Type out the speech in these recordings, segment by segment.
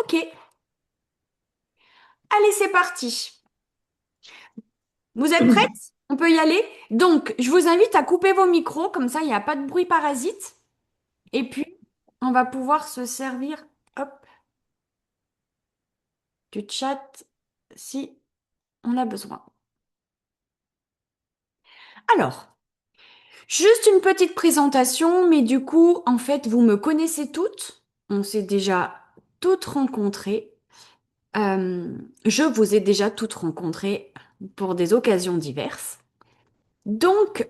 Ok, allez, c'est parti. Vous êtes prêtes? On peut y aller? Donc, je vous invite à couper vos micros, comme ça, il n'y a pas de bruit parasite. Et puis, on va pouvoir se servir, hop, du chat si on a besoin. Alors, juste une petite présentation, mais du coup, en fait, vous me connaissez toutes. On s'est déjà toutes rencontrées. Euh, je vous ai déjà toutes rencontrées pour des occasions diverses. Donc,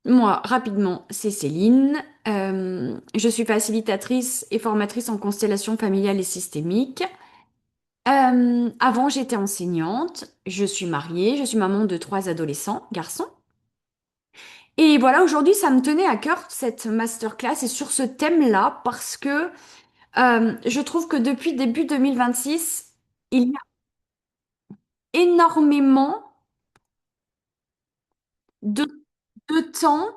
moi, rapidement, c'est Céline. Je suis facilitatrice et formatrice en constellation familiale et systémique. Avant, j'étais enseignante. Je suis mariée. Je suis maman de trois adolescents, garçons. Et voilà, aujourd'hui, ça me tenait à cœur cette masterclass et sur ce thème-là parce que je trouve que depuis début 2026, il y a énormément de, de temps.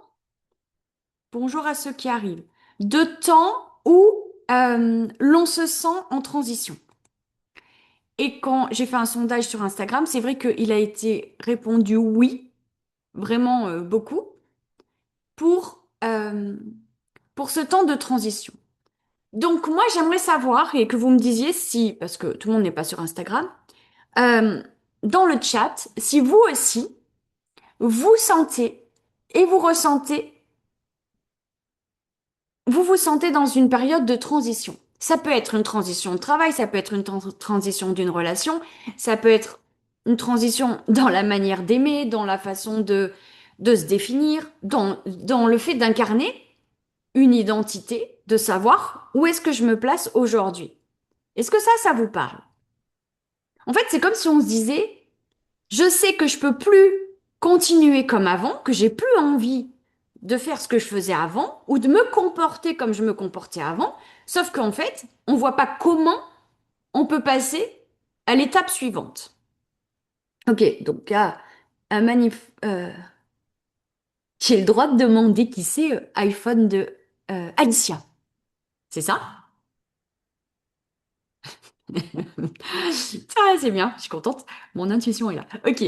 Bonjour à ceux qui arrivent. De temps où l'on se sent en transition. Et quand j'ai fait un sondage sur Instagram, c'est vrai qu'il a été répondu oui, vraiment beaucoup, pour, euh, pour ce temps de transition. Donc moi, j'aimerais savoir, et que vous me disiez si, parce que tout le monde n'est pas sur Instagram, euh, dans le chat, si vous aussi, vous sentez et vous ressentez vous vous sentez dans une période de transition. Ça peut être une transition de travail, ça peut être une transition d'une relation, ça peut être une transition dans la manière d'aimer, dans la façon de se définir, dans le fait d'incarner une identité, de savoir où est-ce que je me place aujourd'hui. Est-ce que ça vous parle? En fait, c'est comme si on se disait, je sais que je peux plus continuer comme avant, que j'ai plus envie de faire ce que je faisais avant ou de me comporter comme je me comportais avant, sauf qu'en fait, on voit pas comment on peut passer à l'étape suivante. Ok, donc à manif, j'ai le droit de demander qui c'est iPhone de Alicia, c'est ça? Ah, c'est bien, je suis contente. Mon intuition est là. Ok.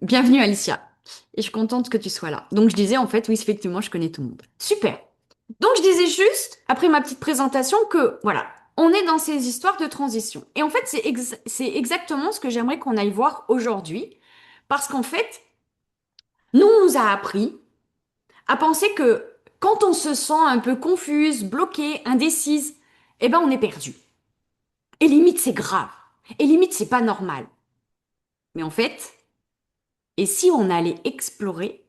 Bienvenue Alicia. Et je suis contente que tu sois là. Donc je disais en fait, oui, effectivement, je connais tout le monde. Super. Donc je disais juste, après ma petite présentation, que voilà, on est dans ces histoires de transition. Et en fait, c'est exactement ce que j'aimerais qu'on aille voir aujourd'hui. Parce qu'en fait, nous, on nous a appris à penser que quand on se sent un peu confuse, bloquée, indécise, eh ben on est perdu. Et limite, c'est grave. Et limite, c'est pas normal. Mais en fait, et si on allait explorer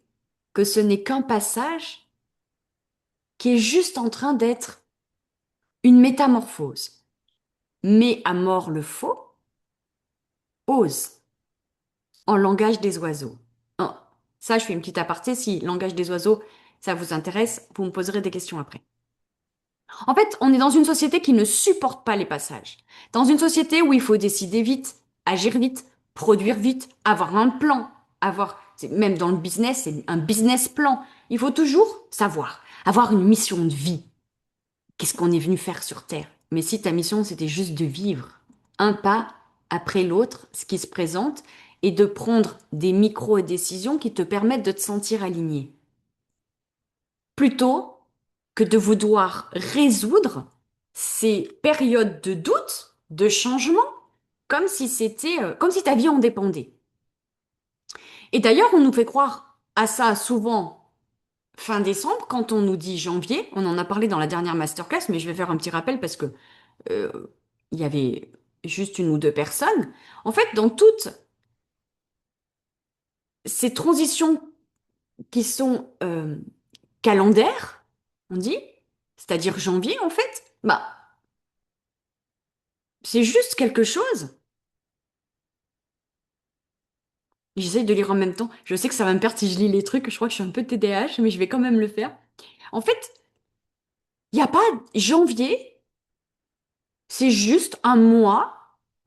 que ce n'est qu'un passage qui est juste en train d'être une métamorphose. Mais à mort le faux, ose, en langage des oiseaux. Oh, ça, je fais une petite aparté. Si langage des oiseaux, ça vous intéresse, vous me poserez des questions après. En fait, on est dans une société qui ne supporte pas les passages. Dans une société où il faut décider vite, agir vite, produire vite, avoir un plan, même dans le business, c'est un business plan. Il faut toujours savoir, avoir une mission de vie. Qu'est-ce qu'on est venu faire sur Terre? Mais si ta mission, c'était juste de vivre un pas après l'autre, ce qui se présente, et de prendre des micro-décisions qui te permettent de te sentir aligné. Plutôt que de vouloir résoudre ces périodes de doute, de changement, comme si comme si ta vie en dépendait. Et d'ailleurs, on nous fait croire à ça souvent fin décembre, quand on nous dit janvier. On en a parlé dans la dernière masterclass, mais je vais faire un petit rappel parce que euh, il y avait juste une ou deux personnes. En fait, dans toutes ces transitions qui sont calendaires, on dit, c'est-à-dire janvier, en fait, bah, c'est juste quelque chose. J'essaye de lire en même temps. Je sais que ça va me perdre si je lis les trucs. Je crois que je suis un peu TDAH, mais je vais quand même le faire. En fait, il n'y a pas janvier, c'est juste un mois.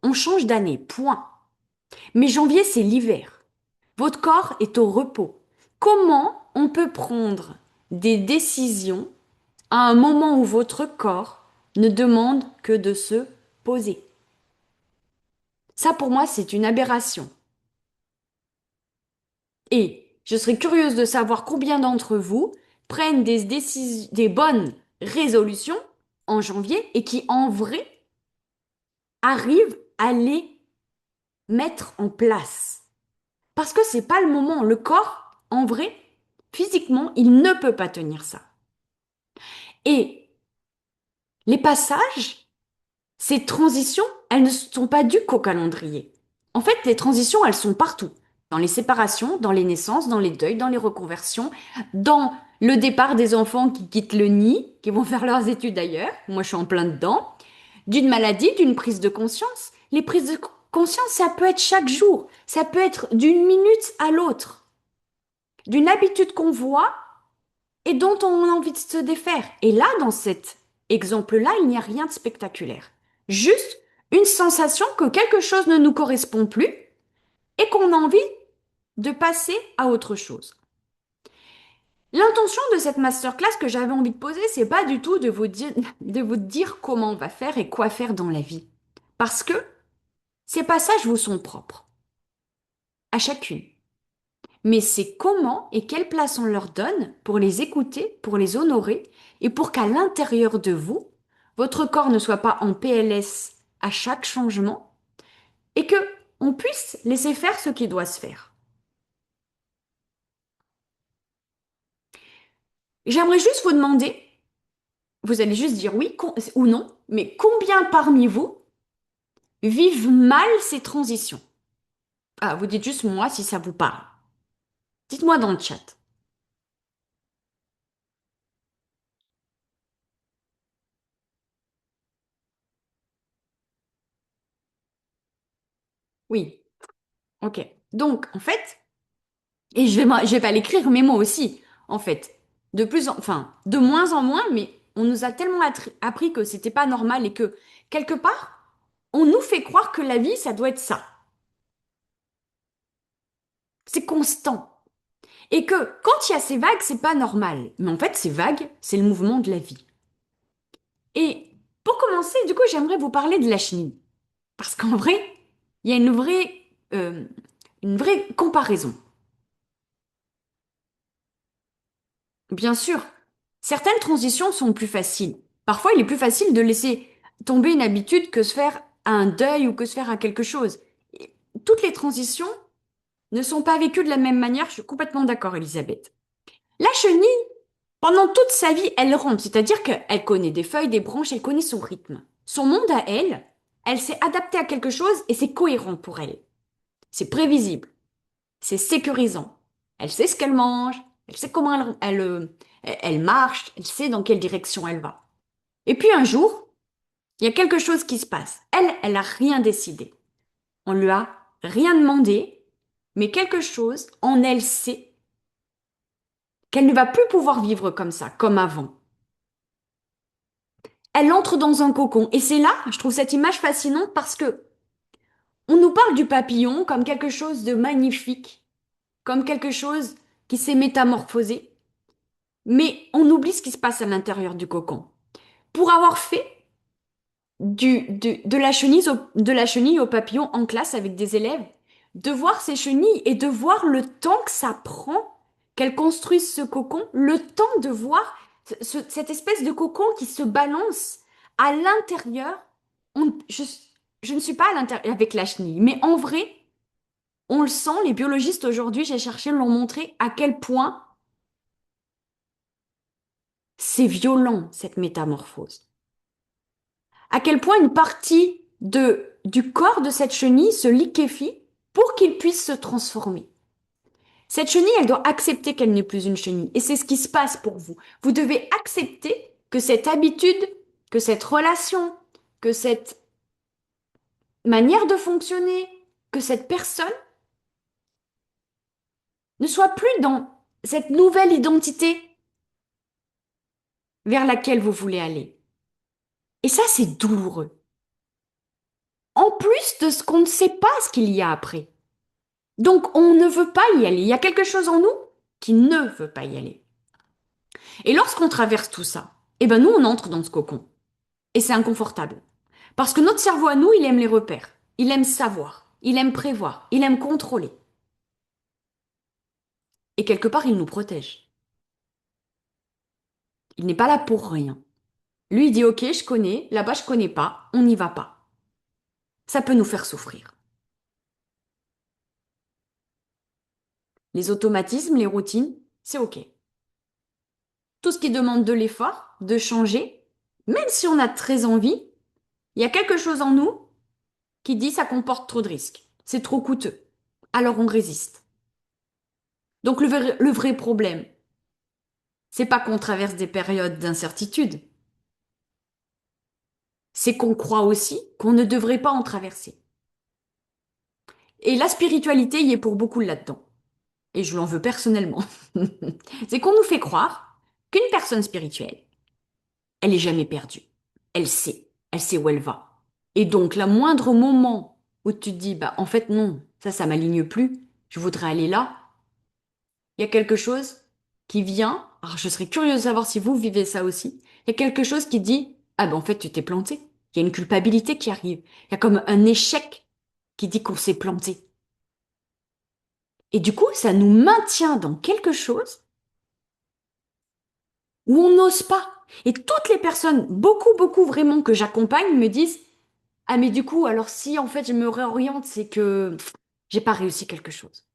On change d'année, point. Mais janvier, c'est l'hiver. Votre corps est au repos. Comment on peut prendre des décisions à un moment où votre corps ne demande que de se posé. Ça, pour moi, c'est une aberration. Et je serais curieuse de savoir combien d'entre vous prennent des bonnes résolutions en janvier et qui, en vrai, arrivent à les mettre en place. Parce que c'est pas le moment. Le corps, en vrai, physiquement, il ne peut pas tenir ça. Et les passages, ces transitions, elles ne sont pas dues qu'au calendrier. En fait, les transitions, elles sont partout. Dans les séparations, dans les naissances, dans les deuils, dans les reconversions, dans le départ des enfants qui quittent le nid, qui vont faire leurs études ailleurs. Moi, je suis en plein dedans. D'une maladie, d'une prise de conscience. Les prises de conscience, ça peut être chaque jour. Ça peut être d'une minute à l'autre. D'une habitude qu'on voit et dont on a envie de se défaire. Et là, dans cet exemple-là, il n'y a rien de spectaculaire. Juste une sensation que quelque chose ne nous correspond plus et qu'on a envie de passer à autre chose. L'intention de cette masterclass que j'avais envie de poser, c'est pas du tout de vous dire comment on va faire et quoi faire dans la vie. Parce que ces passages vous sont propres, à chacune. Mais c'est comment et quelle place on leur donne pour les écouter, pour les honorer et pour qu'à l'intérieur de vous, votre corps ne soit pas en PLS à chaque changement et que on puisse laisser faire ce qui doit se faire. J'aimerais juste vous demander, vous allez juste dire oui ou non, mais combien parmi vous vivent mal ces transitions? Ah, vous dites juste moi si ça vous parle. Dites-moi dans le chat. Oui, ok. Donc, en fait, et je vais pas l'écrire, mais moi aussi, en fait. Enfin, de moins en moins, mais on nous a tellement appris que c'était pas normal et que, quelque part, on nous fait croire que la vie, ça doit être ça. C'est constant. Et que quand il y a ces vagues, c'est pas normal. Mais en fait, ces vagues, c'est le mouvement de la vie. Et pour commencer, du coup, j'aimerais vous parler de la chenille. Parce qu'en vrai, il y a euh, une vraie comparaison. Bien sûr, certaines transitions sont plus faciles. Parfois, il est plus facile de laisser tomber une habitude que se faire à un deuil ou que se faire à quelque chose. Et toutes les transitions ne sont pas vécues de la même manière, je suis complètement d'accord, Elisabeth. La chenille, pendant toute sa vie, elle rampe, c'est-à-dire qu'elle connaît des feuilles, des branches, elle connaît son rythme. Son monde à elle, elle s'est adaptée à quelque chose et c'est cohérent pour elle. C'est prévisible. C'est sécurisant. Elle sait ce qu'elle mange, elle sait comment elle marche, elle sait dans quelle direction elle va. Et puis un jour, il y a quelque chose qui se passe. Elle a rien décidé. On lui a rien demandé, mais quelque chose en elle sait qu'elle ne va plus pouvoir vivre comme ça, comme avant. Elle entre dans un cocon. Et c'est là, je trouve cette image fascinante parce que on nous parle du papillon comme quelque chose de magnifique, comme quelque chose qui s'est métamorphosé. Mais on oublie ce qui se passe à l'intérieur du cocon. Pour avoir fait de la chenille au papillon en classe avec des élèves, de voir ces chenilles et de voir le temps que ça prend qu'elles construisent ce cocon, le temps de voir cette espèce de cocon qui se balance à l'intérieur. Je ne suis pas à l'intérieur avec la chenille, mais en vrai, on le sent, les biologistes aujourd'hui, j'ai cherché, l'ont montré à quel point c'est violent, cette métamorphose. À quel point une partie du corps de cette chenille se liquéfie pour qu'il puisse se transformer. Cette chenille, elle doit accepter qu'elle n'est plus une chenille. Et c'est ce qui se passe pour vous. Vous devez accepter que cette habitude, que cette relation, que cette manière de fonctionner, que cette personne ne soit plus dans cette nouvelle identité vers laquelle vous voulez aller. Et ça, c'est douloureux. En plus de ce qu'on ne sait pas ce qu'il y a après. Donc, on ne veut pas y aller. Il y a quelque chose en nous qui ne veut pas y aller. Et lorsqu'on traverse tout ça, eh ben nous, on entre dans ce cocon. Et c'est inconfortable. Parce que notre cerveau à nous, il aime les repères. Il aime savoir. Il aime prévoir. Il aime contrôler. Et quelque part, il nous protège. Il n'est pas là pour rien. Lui, il dit, OK, je connais. Là-bas, je connais pas. On n'y va pas. Ça peut nous faire souffrir. Les automatismes, les routines, c'est OK. Tout ce qui demande de l'effort, de changer, même si on a très envie, il y a quelque chose en nous qui dit ça comporte trop de risques. C'est trop coûteux. Alors on résiste. Donc le vrai problème, c'est pas qu'on traverse des périodes d'incertitude, c'est qu'on croit aussi qu'on ne devrait pas en traverser. Et la spiritualité y est pour beaucoup là-dedans. Et je l'en veux personnellement. C'est qu'on nous fait croire qu'une personne spirituelle, elle est jamais perdue. Elle sait où elle va. Et donc, la moindre moment où tu te dis, bah, en fait, non, ça m'aligne plus, je voudrais aller là, il y a quelque chose qui vient. Alors, je serais curieuse de savoir si vous vivez ça aussi. Il y a quelque chose qui dit, ah ben, en fait, tu t'es planté. Il y a une culpabilité qui arrive. Il y a comme un échec qui dit qu'on s'est planté. Et du coup, ça nous maintient dans quelque chose où on n'ose pas. Et toutes les personnes, beaucoup vraiment que j'accompagne me disent, ah mais du coup, alors si en fait je me réoriente, c'est que j'ai pas réussi quelque chose.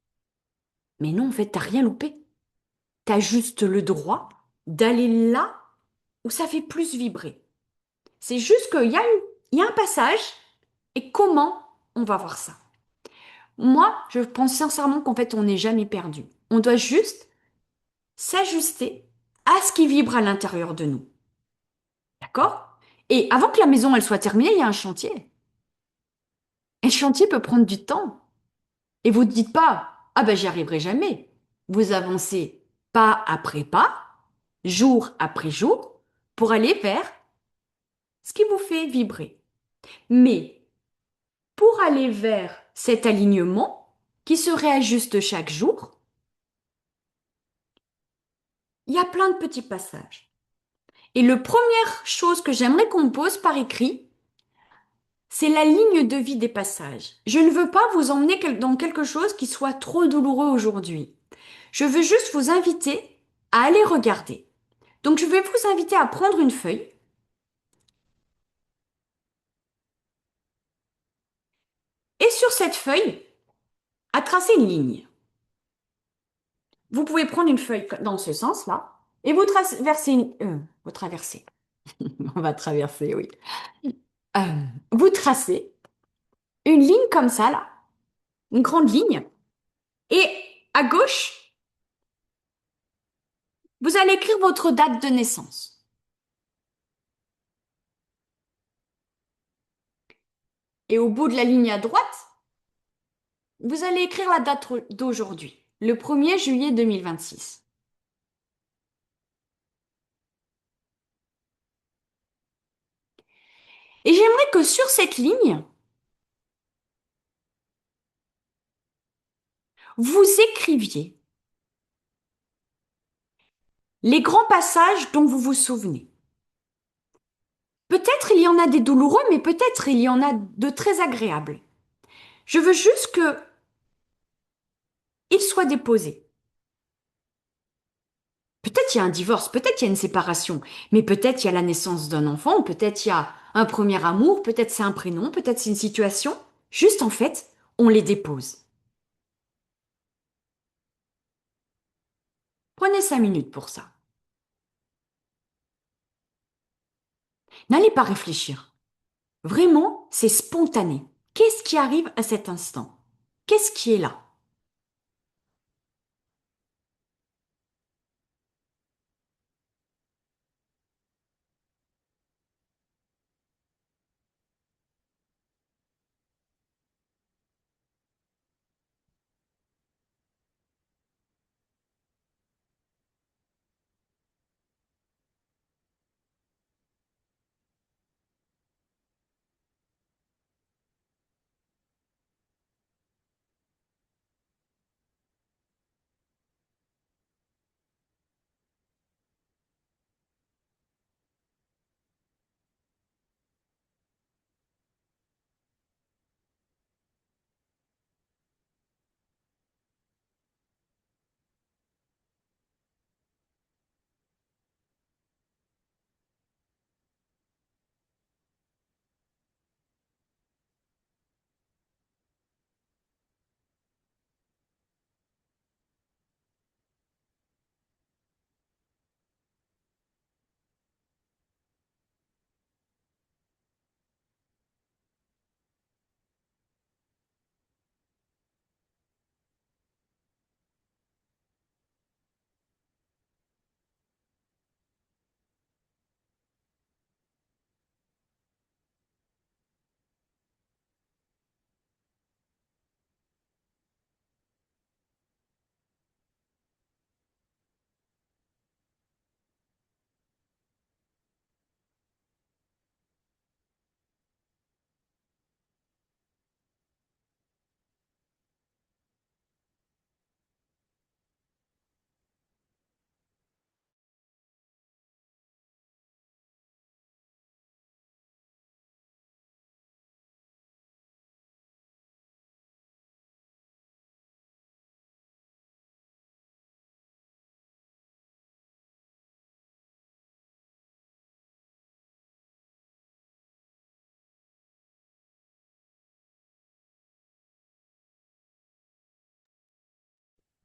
Mais non, en fait, t'as rien loupé. T'as juste le droit d'aller là où ça fait plus vibrer. C'est juste il y a un passage et comment on va voir ça. Moi, je pense sincèrement qu'en fait, on n'est jamais perdu. On doit juste s'ajuster à ce qui vibre à l'intérieur de nous. D'accord? Et avant que la maison elle soit terminée, il y a un chantier. Et le chantier peut prendre du temps. Et vous ne dites pas, ah ben j'y arriverai jamais. Vous avancez pas après pas, jour après jour, pour aller vers ce qui vous fait vibrer. Mais pour aller vers cet alignement qui se réajuste chaque jour, il y a plein de petits passages. Et la première chose que j'aimerais qu'on pose par écrit, c'est la ligne de vie des passages. Je ne veux pas vous emmener dans quelque chose qui soit trop douloureux aujourd'hui. Je veux juste vous inviter à aller regarder. Donc, je vais vous inviter à prendre une feuille et sur cette feuille, à tracer une ligne. Vous pouvez prendre une feuille dans ce sens-là et vous traversez. On va traverser, oui. Euh, vous tracez une ligne comme ça, là, une grande ligne. Et à gauche, vous allez écrire votre date de naissance. Et au bout de la ligne à droite, vous allez écrire la date d'aujourd'hui, le 1er juillet 2026. Et j'aimerais que sur cette ligne, vous écriviez les grands passages dont vous vous souvenez. Peut-être il y en a des douloureux, mais peut-être il y en a de très agréables. Je veux juste que ils soient déposés. Peut-être il y a un divorce, peut-être il y a une séparation, mais peut-être il y a la naissance d'un enfant, peut-être il y a un premier amour, peut-être c'est un prénom, peut-être c'est une situation. Juste en fait, on les dépose. Prenez 5 minutes pour ça. N'allez pas réfléchir. Vraiment, c'est spontané. Qu'est-ce qui arrive à cet instant? Qu'est-ce qui est là?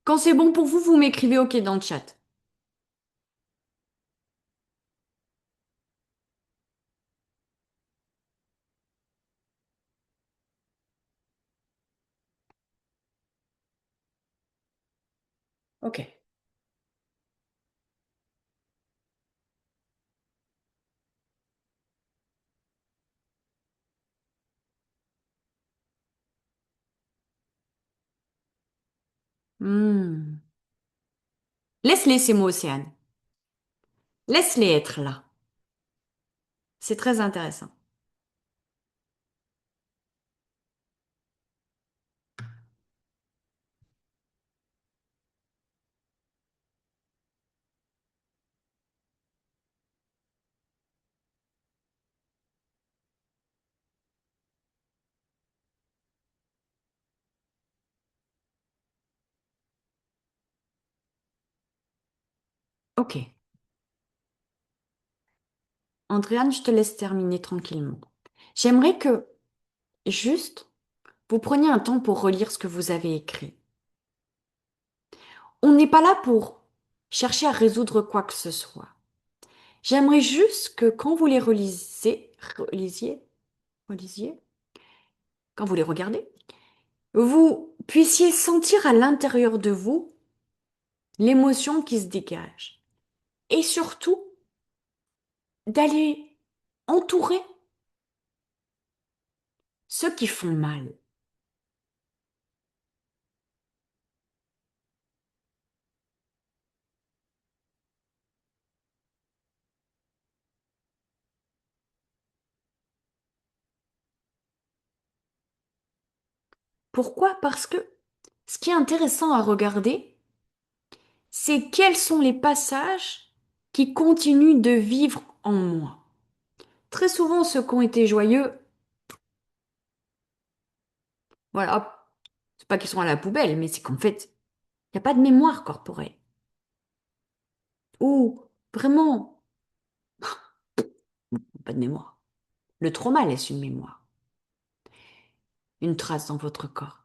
Quand c'est bon pour vous, vous m'écrivez OK dans le chat. OK. Hmm. Laisse-les ces mots, Océane. Laisse-les être là. C'est très intéressant. OK. Andréane, je te laisse terminer tranquillement. J'aimerais que, juste, vous preniez un temps pour relire ce que vous avez écrit. On n'est pas là pour chercher à résoudre quoi que ce soit. J'aimerais juste que quand vous les relisiez, quand vous les regardez, vous puissiez sentir à l'intérieur de vous l'émotion qui se dégage. Et surtout, d'aller entourer ceux qui font mal. Pourquoi? Parce que ce qui est intéressant à regarder, c'est quels sont les passages qui continuent de vivre en moi. Très souvent, ceux qui ont été joyeux, voilà, hop, c'est pas qu'ils sont à la poubelle, mais c'est qu'en fait, il n'y a pas de mémoire corporelle. Ou vraiment, pas de mémoire. Le trauma laisse une mémoire, une trace dans votre corps.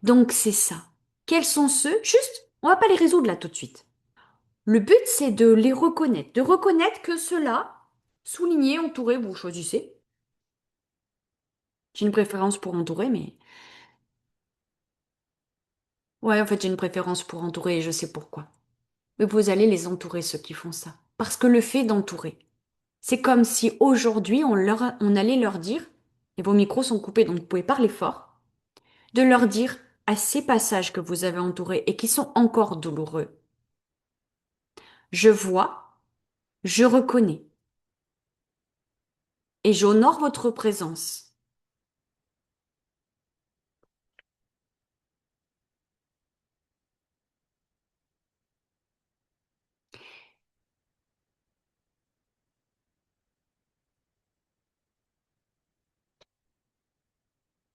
Donc c'est ça. Quels sont ceux? Juste, on va pas les résoudre là tout de suite. Le but, c'est de les reconnaître, de reconnaître que ceux-là, soulignés, entourés, vous choisissez. J'ai une préférence pour entourer, mais... Ouais, en fait, j'ai une préférence pour entourer et je sais pourquoi. Mais vous allez les entourer, ceux qui font ça. Parce que le fait d'entourer, c'est comme si aujourd'hui, on allait leur dire, et vos micros sont coupés, donc vous pouvez parler fort, de leur dire à ces passages que vous avez entourés et qui sont encore douloureux, je vois, je reconnais, et j'honore votre présence.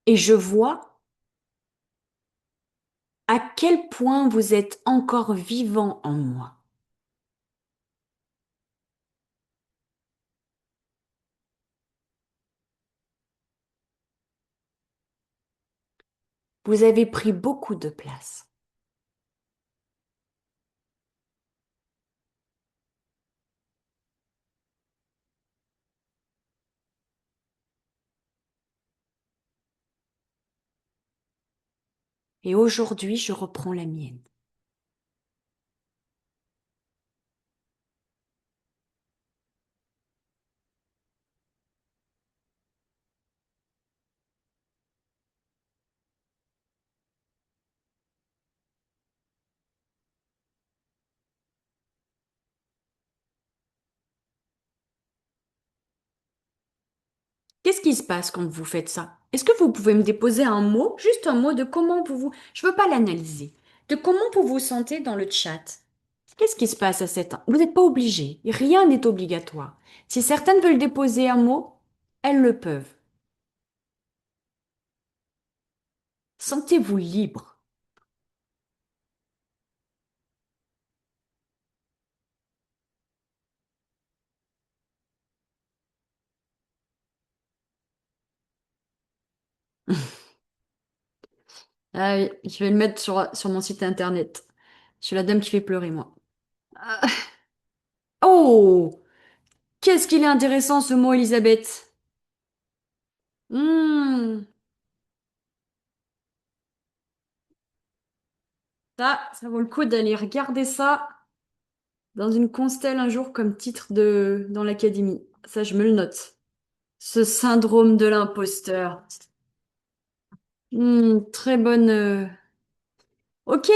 Et je vois à quel point vous êtes encore vivant en moi. Vous avez pris beaucoup de place. Et aujourd'hui, je reprends la mienne. Qu'est-ce qui se passe quand vous faites ça? Est-ce que vous pouvez me déposer un mot, juste un mot de comment je veux pas l'analyser, de comment vous vous sentez dans le chat? Qu'est-ce qui se passe à cet... Vous n'êtes pas obligé. Rien n'est obligatoire. Si certaines veulent déposer un mot, elles le peuvent. Sentez-vous libre. Ah oui, je vais le mettre sur mon site internet. Je suis la dame qui fait pleurer, moi. Ah. Oh! Qu'est-ce qu'il est intéressant ce mot, Elisabeth? Hmm, ça vaut le coup d'aller regarder ça dans une constelle un jour comme titre dans l'académie. Ça, je me le note. Ce syndrome de l'imposteur. Très bonne. Ok.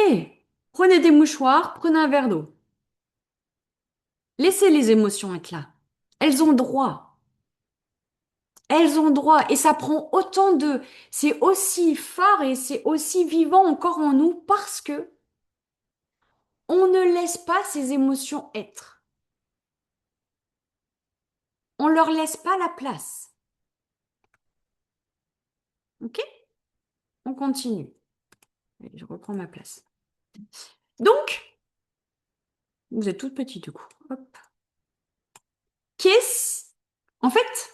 Prenez des mouchoirs, prenez un verre d'eau. Laissez les émotions être là. Elles ont droit. Elles ont droit. Et ça prend autant de. C'est aussi fort et c'est aussi vivant encore en nous parce que on ne laisse pas ces émotions être. On leur laisse pas la place. Ok? On continue. Allez, je reprends ma place. Donc, vous êtes toute petite du coup. Hop. Qu'est-ce. En fait,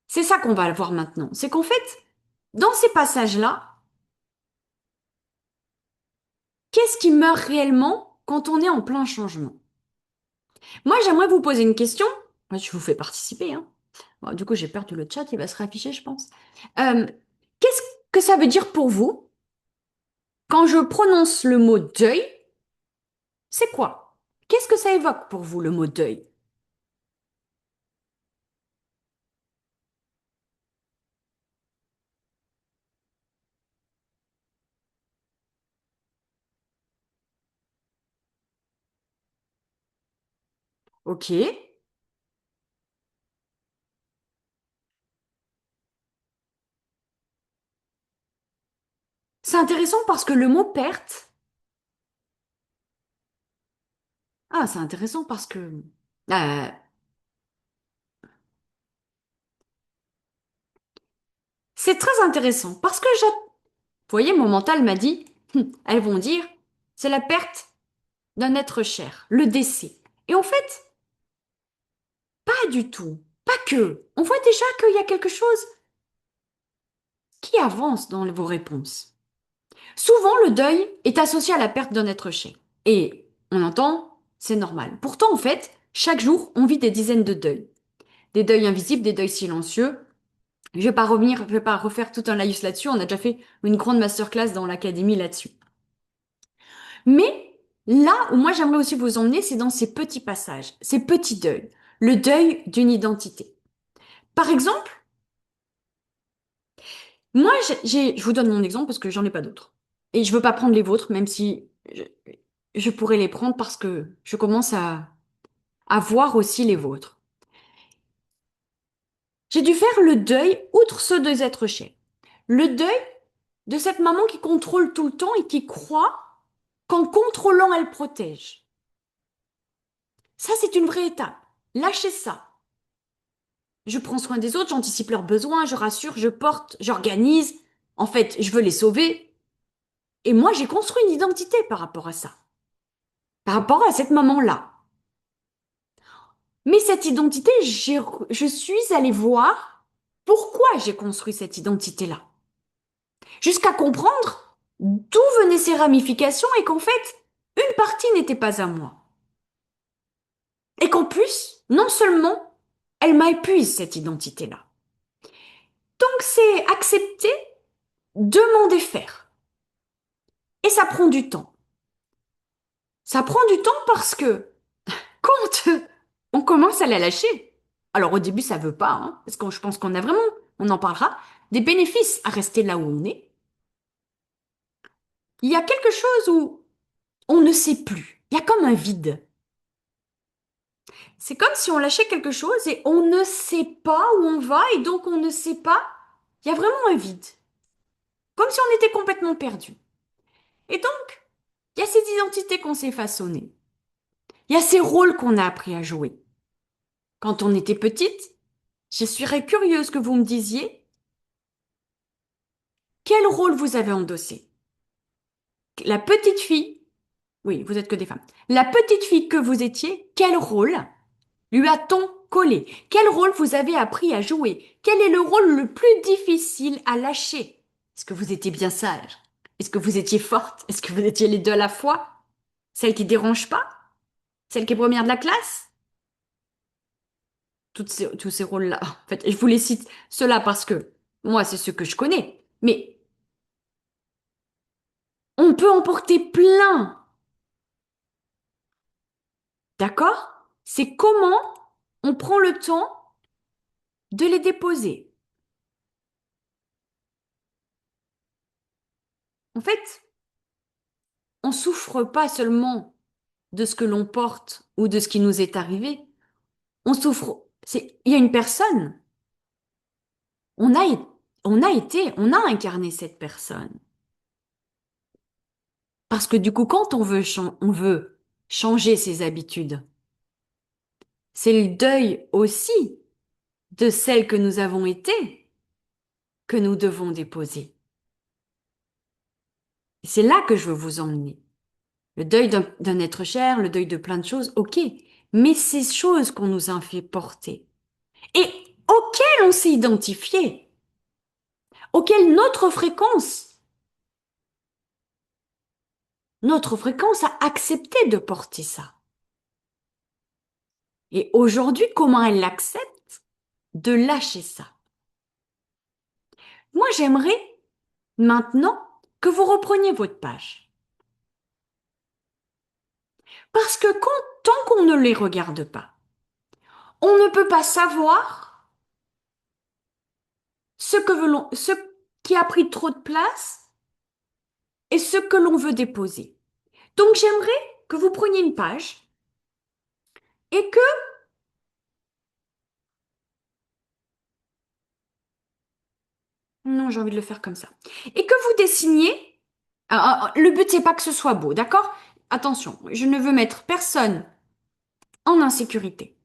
c'est ça qu'on va voir maintenant. C'est qu'en fait, dans ces passages-là, qu'est-ce qui meurt réellement quand on est en plein changement? Moi, j'aimerais vous poser une question. Moi, je vous fais participer, hein. Bon, du coup, j'ai perdu le chat, il va se réafficher, je pense. Euh, qu'est-ce que ça veut dire pour vous quand je prononce le mot deuil? C'est quoi? Qu'est-ce que ça évoque pour vous, le mot deuil? Ok. C'est intéressant parce que le mot perte, c'est intéressant parce que c'est très intéressant parce que vous voyez, mon mental m'a dit, elles vont dire, c'est la perte d'un être cher, le décès. Et en fait, pas du tout, pas que. On voit déjà qu'il y a quelque chose qui avance dans vos réponses. Souvent, le deuil est associé à la perte d'un être cher. Et on entend, c'est normal. Pourtant, en fait, chaque jour, on vit des dizaines de deuils. Des deuils invisibles, des deuils silencieux. Je vais pas refaire tout un laïus là-dessus. On a déjà fait une grande masterclass dans l'académie là-dessus. Mais là où moi j'aimerais aussi vous emmener, c'est dans ces petits passages, ces petits deuils. Le deuil d'une identité. Par exemple, moi, je vous donne mon exemple parce que j'en ai pas d'autres. Et je veux pas prendre les vôtres, même si je pourrais les prendre parce que je commence à voir aussi les vôtres. J'ai dû faire le deuil, outre ceux des êtres chers. Le deuil de cette maman qui contrôle tout le temps et qui croit qu'en contrôlant, elle protège. Ça, c'est une vraie étape. Lâchez ça. Je prends soin des autres, j'anticipe leurs besoins, je rassure, je porte, j'organise. En fait, je veux les sauver. Et moi, j'ai construit une identité par rapport à ça. Par rapport à cette maman-là. Mais cette identité, je suis allée voir pourquoi j'ai construit cette identité-là. Jusqu'à comprendre d'où venaient ces ramifications et qu'en fait, une partie n'était pas à moi. Et qu'en plus, non seulement elle m'épuise cette identité-là. Donc c'est accepter, demander faire. Et ça prend du temps. Ça prend du temps parce que quand on commence à la lâcher, alors au début ça veut pas, hein, parce que je pense qu'on a vraiment, on en parlera, des bénéfices à rester là où on est. Il y a quelque chose où on ne sait plus. Il y a comme un vide. C'est comme si on lâchait quelque chose et on ne sait pas où on va et donc on ne sait pas. Il y a vraiment un vide. Comme si on était complètement perdu. Et donc, il y a cette identité qu'on s'est façonnée. Il y a ces rôles qu'on a appris à jouer. Quand on était petite, je serais curieuse que vous me disiez quel rôle vous avez endossé. La petite fille, oui, vous êtes que des femmes. La petite fille que vous étiez, quel rôle lui a-t-on collé? Quel rôle vous avez appris à jouer? Quel est le rôle le plus difficile à lâcher? Est-ce que vous étiez bien sage? Est-ce que vous étiez forte? Est-ce que vous étiez les deux à la fois? Celle qui dérange pas? Celle qui est première de la classe? Tous ces rôles-là. En fait, je vous les cite ceux-là parce que moi, c'est ceux que je connais. Mais on peut en porter plein. D'accord? C'est comment on prend le temps de les déposer. En fait, on souffre pas seulement de ce que l'on porte ou de ce qui nous est arrivé. On souffre. Il y a une personne. On a, on a incarné cette personne. Parce que du coup, quand on veut changer ses habitudes, c'est le deuil aussi de celle que nous avons été que nous devons déposer. C'est là que je veux vous emmener. Le deuil d'un être cher, le deuil de plein de choses, ok. Mais ces choses qu'on nous a fait porter et auxquelles on s'est identifié, auxquelles notre fréquence a accepté de porter ça. Et aujourd'hui, comment elle accepte de lâcher ça? Moi, j'aimerais maintenant que vous repreniez votre page. Parce que tant qu'on ne les regarde pas, on ne peut pas savoir ce qui a pris trop de place et ce que l'on veut déposer. Donc, j'aimerais que vous preniez une page et que, non, j'ai envie de le faire comme ça, et que vous dessiniez. Le but, c'est pas que ce soit beau, d'accord? Attention, je ne veux mettre personne en insécurité.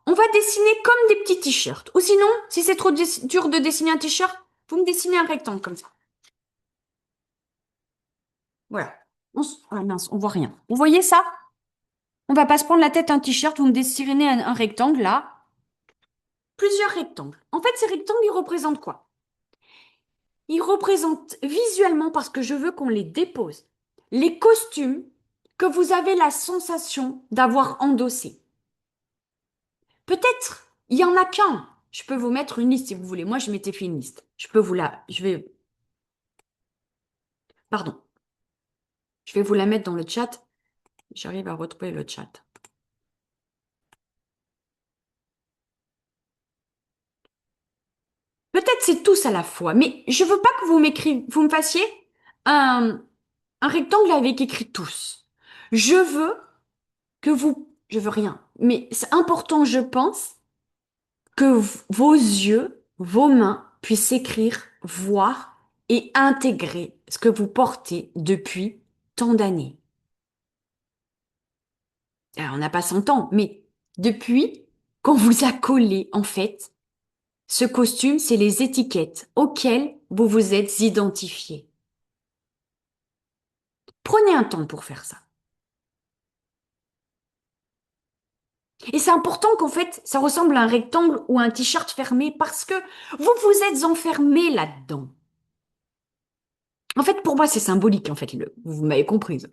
On va dessiner comme des petits t-shirts. Ou sinon, si c'est trop dur de dessiner un t-shirt, vous me dessinez un rectangle comme ça. Voilà. Ah mince, on voit rien. Vous voyez ça? On va pas se prendre la tête un t-shirt, vous me dessinez un rectangle là. Plusieurs rectangles. En fait, ces rectangles, ils représentent quoi? Ils représentent visuellement, parce que je veux qu'on les dépose, les costumes que vous avez la sensation d'avoir endossés. Peut-être, il y en a qu'un. Je peux vous mettre une liste si vous voulez. Moi, je m'étais fait une liste. Pardon. Je vais vous la mettre dans le chat. J'arrive à retrouver le chat. Peut-être c'est tous à la fois, mais je veux pas que vous me fassiez un, un rectangle avec écrit tous. Je veux je veux rien, mais c'est important, je pense, que vos yeux, vos mains puissent écrire, voir et intégrer ce que vous portez depuis tant d'années. Alors, on n'a pas 100 ans, mais depuis qu'on vous a collé, en fait, ce costume, c'est les étiquettes auxquelles vous vous êtes identifié. Prenez un temps pour faire ça. Et c'est important qu'en fait, ça ressemble à un rectangle ou à un t-shirt fermé parce que vous vous êtes enfermé là-dedans. En fait, pour moi, c'est symbolique, en fait, vous m'avez comprise.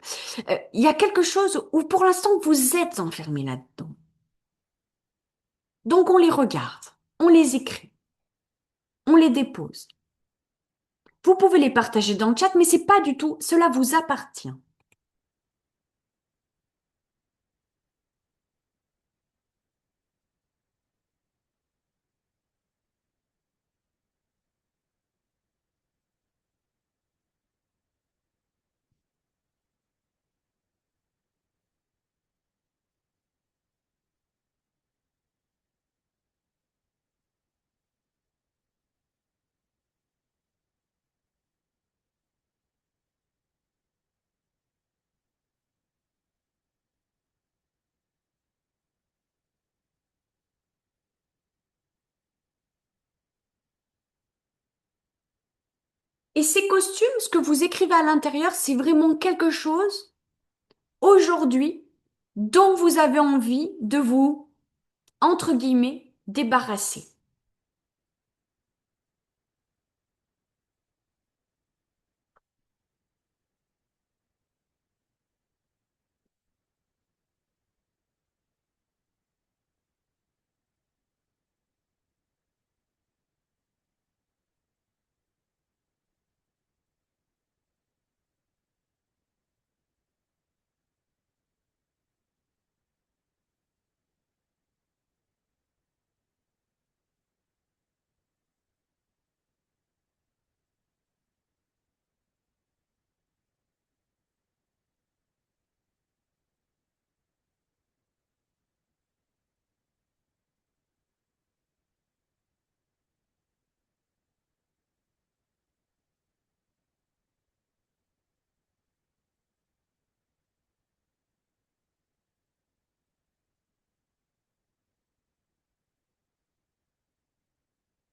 Il y a quelque chose où, pour l'instant, vous êtes enfermé là-dedans. Donc, on les regarde, on les écrit, on les dépose. Vous pouvez les partager dans le chat, mais c'est pas du tout, cela vous appartient. Et ces costumes, ce que vous écrivez à l'intérieur, c'est vraiment quelque chose, aujourd'hui, dont vous avez envie de vous, entre guillemets, débarrasser.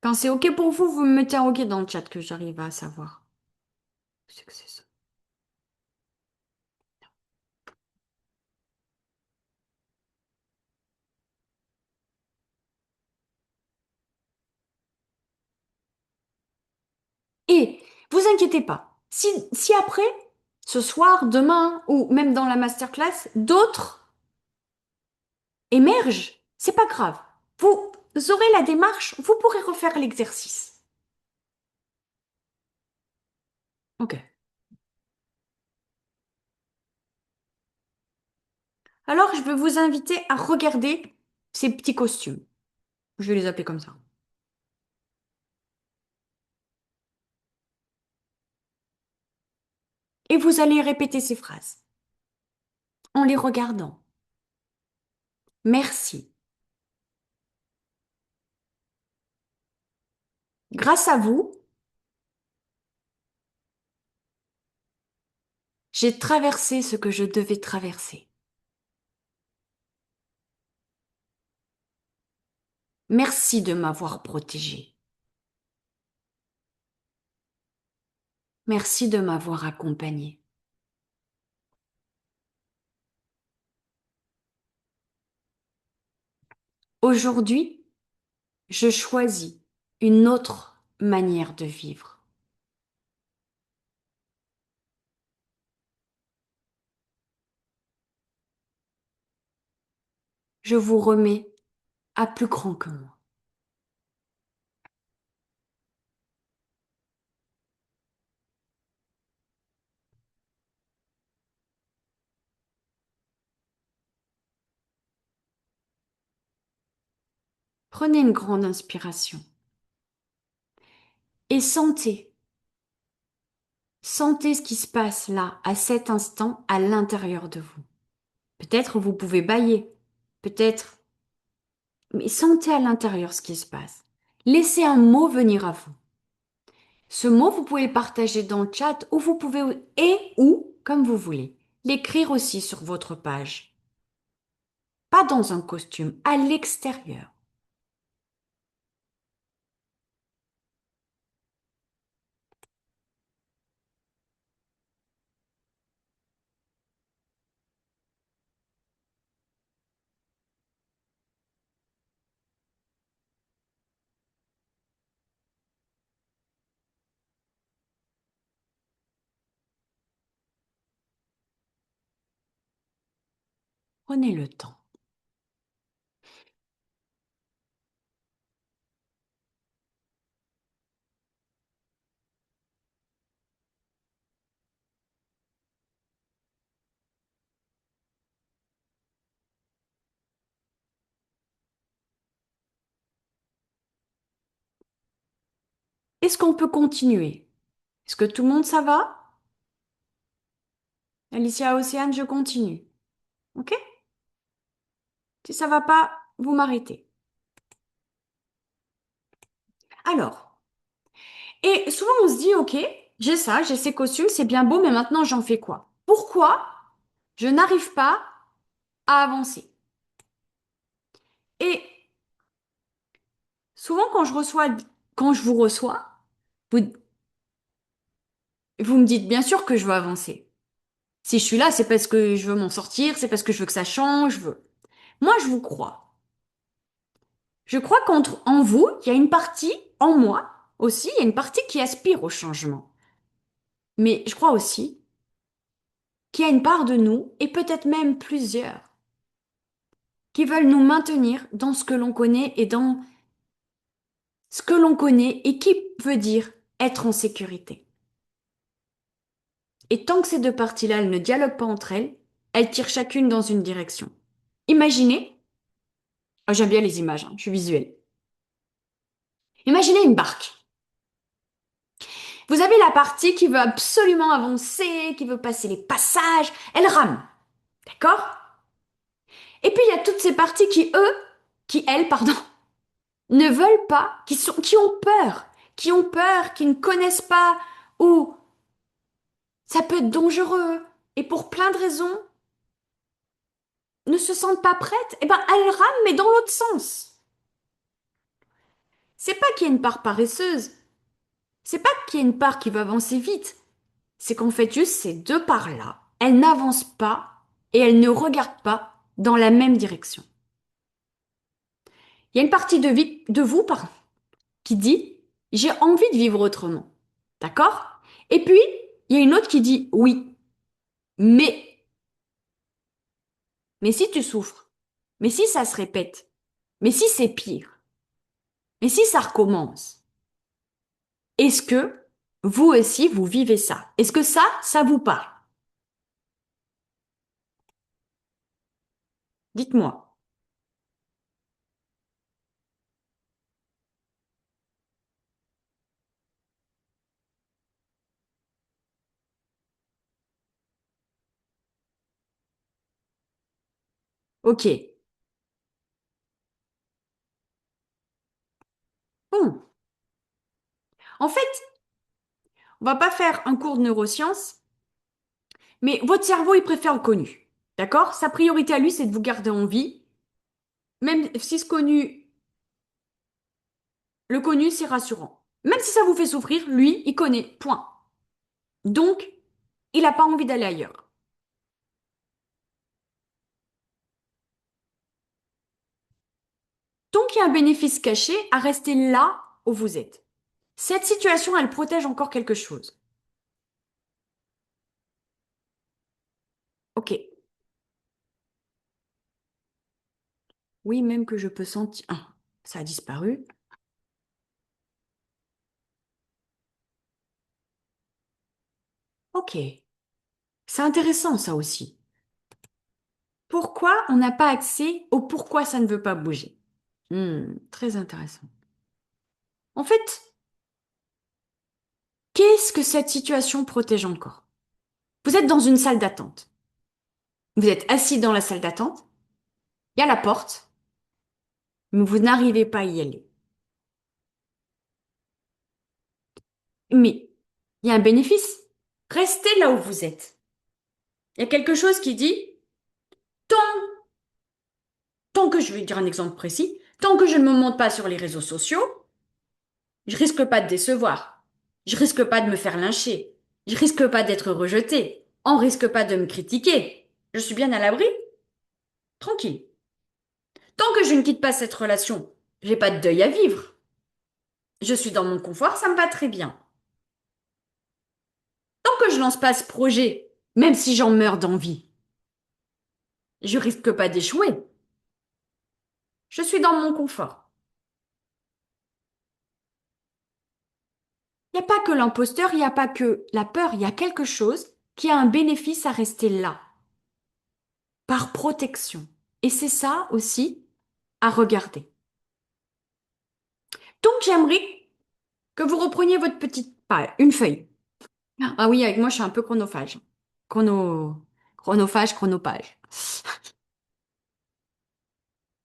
Quand c'est OK pour vous, vous me mettez un OK dans le chat que j'arrive à savoir. C'est que c'est ça. Et vous inquiétez pas, si après, ce soir, demain ou même dans la masterclass, d'autres émergent, c'est pas grave. Vous aurez la démarche, vous pourrez refaire l'exercice. OK. Alors, je vais vous inviter à regarder ces petits costumes. Je vais les appeler comme ça. Et vous allez répéter ces phrases en les regardant. Merci. Grâce à vous, j'ai traversé ce que je devais traverser. Merci de m'avoir protégé. Merci de m'avoir accompagné. Aujourd'hui, je choisis une autre manière de vivre. Je vous remets à plus grand que moi. Prenez une grande inspiration et sentez ce qui se passe là, à cet instant, à l'intérieur de vous. Peut-être vous pouvez bâiller, peut-être, mais sentez à l'intérieur ce qui se passe. Laissez un mot venir à vous. Ce mot, vous pouvez le partager dans le chat ou vous pouvez, et ou, comme vous voulez, l'écrire aussi sur votre page. Pas dans un costume, à l'extérieur. Prenez le temps. Est-ce qu'on peut continuer? Est-ce que tout le monde, ça va? Alicia, Océane, je continue. OK? Si ça va pas, vous m'arrêtez. Alors, et souvent on se dit, OK, j'ai ça, j'ai ces costumes, c'est bien beau, mais maintenant j'en fais quoi? Pourquoi je n'arrive pas à avancer? Et souvent quand je vous reçois, vous, vous me dites bien sûr que je veux avancer. Si je suis là, c'est parce que je veux m'en sortir, c'est parce que je veux que ça change, je veux. Moi, je vous crois. Je crois qu'en vous, il y a une partie, en moi aussi, il y a une partie qui aspire au changement. Mais je crois aussi qu'il y a une part de nous, et peut-être même plusieurs, qui veulent nous maintenir dans ce que l'on connaît et dans ce que l'on connaît et qui veut dire être en sécurité. Et tant que ces deux parties-là, elles ne dialoguent pas entre elles, elles tirent chacune dans une direction. Imaginez, oh, j'aime bien les images, hein, je suis visuelle. Imaginez une barque. Vous avez la partie qui veut absolument avancer, qui veut passer les passages, elle rame, d'accord? Et puis il y a toutes ces parties qui elles, pardon, ne veulent pas, qui ont peur, qui ne connaissent pas, ou ça peut être dangereux, et pour plein de raisons, ne se sentent pas prêtes, et ben elles rament, mais dans l'autre sens. C'est pas qu'il y a une part paresseuse, c'est pas qu'il y a une part qui va avancer vite, c'est qu'en fait juste ces deux parts-là, elles n'avancent pas et elles ne regardent pas dans la même direction. Il y a une partie de vous qui dit j'ai envie de vivre autrement. D'accord? Et puis, il y a une autre qui dit oui, mais, mais si tu souffres, mais si ça se répète, mais si c'est pire, mais si ça recommence, est-ce que vous aussi vous vivez ça? Est-ce que ça vous parle? Dites-moi. Ok. Bon. En fait, on va pas faire un cours de neurosciences, mais votre cerveau, il préfère le connu. D'accord? Sa priorité à lui, c'est de vous garder en vie. Même si le connu, c'est rassurant. Même si ça vous fait souffrir, lui, il connaît. Point. Donc, il n'a pas envie d'aller ailleurs. Donc, il y a un bénéfice caché à rester là où vous êtes. Cette situation, elle protège encore quelque chose. Ok. Oui, même que je peux sentir. Ah, ça a disparu. Ok. C'est intéressant, ça aussi. Pourquoi on n'a pas accès au pourquoi ça ne veut pas bouger? Très intéressant. En fait, qu'est-ce que cette situation protège encore? Vous êtes dans une salle d'attente. Vous êtes assis dans la salle d'attente. Il y a la porte, mais vous n'arrivez pas à y aller. Mais il y a un bénéfice. Restez là où vous êtes. Il y a quelque chose qui dit, tant, tant que je vais dire un exemple précis, tant que je ne me montre pas sur les réseaux sociaux, je risque pas de décevoir. Je risque pas de me faire lyncher. Je risque pas d'être rejeté. On risque pas de me critiquer. Je suis bien à l'abri, tranquille. Tant que je ne quitte pas cette relation, j'ai pas de deuil à vivre. Je suis dans mon confort, ça me va très bien. Tant que je lance pas ce projet, même si j'en meurs d'envie, je risque pas d'échouer. Je suis dans mon confort. Il n'y a pas que l'imposteur, il n'y a pas que la peur, il y a quelque chose qui a un bénéfice à rester là, par protection. Et c'est ça aussi à regarder. Donc j'aimerais que vous repreniez votre petite une feuille. Ah oui, avec moi je suis un peu chronophage. Chrono, chronophage, chronopage.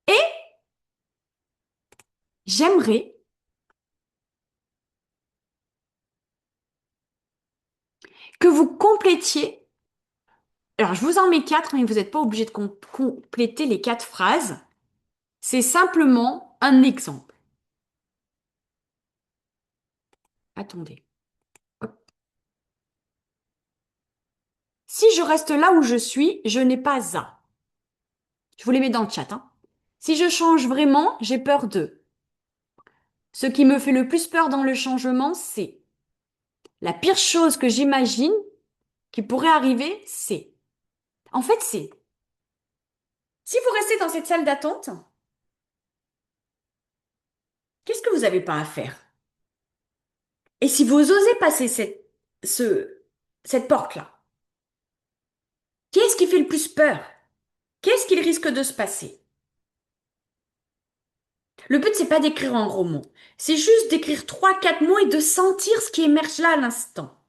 Et j'aimerais que vous complétiez. Alors je vous en mets quatre, mais vous n'êtes pas obligé de compléter les quatre phrases. C'est simplement un exemple. Attendez. Hop. Si je reste là où je suis, je n'ai pas à. Je vous les mets dans le chat, hein. Si je change vraiment, j'ai peur de. Ce qui me fait le plus peur dans le changement, c'est la pire chose que j'imagine qui pourrait arriver, c'est. En fait, c'est. Si vous restez dans cette salle d'attente, qu'est-ce que vous n'avez pas à faire? Et si vous osez passer cette porte-là, qu'est-ce qui fait le plus peur? Qu'est-ce qu'il risque de se passer? Le but, c'est pas d'écrire un gros mot. C'est juste d'écrire trois, quatre mots et de sentir ce qui émerge là à l'instant.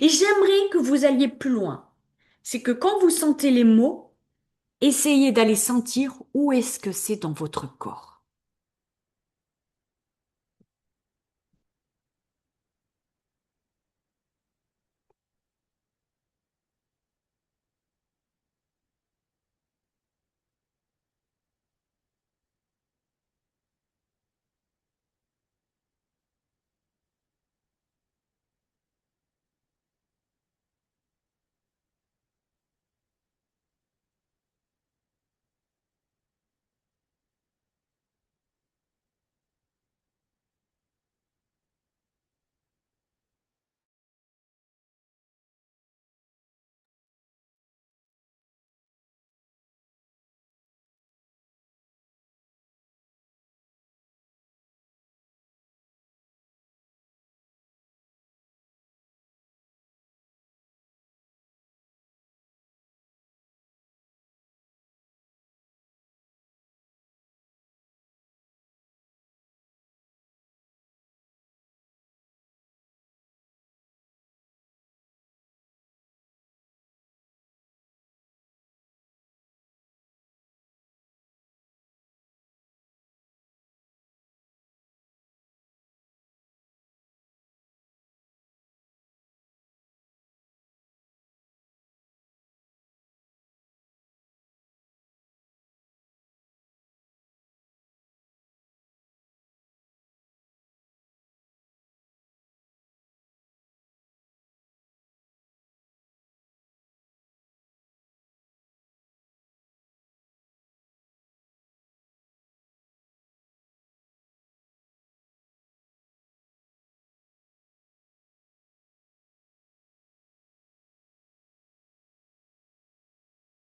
Et j'aimerais que vous alliez plus loin. C'est que quand vous sentez les mots, essayez d'aller sentir où est-ce que c'est dans votre corps.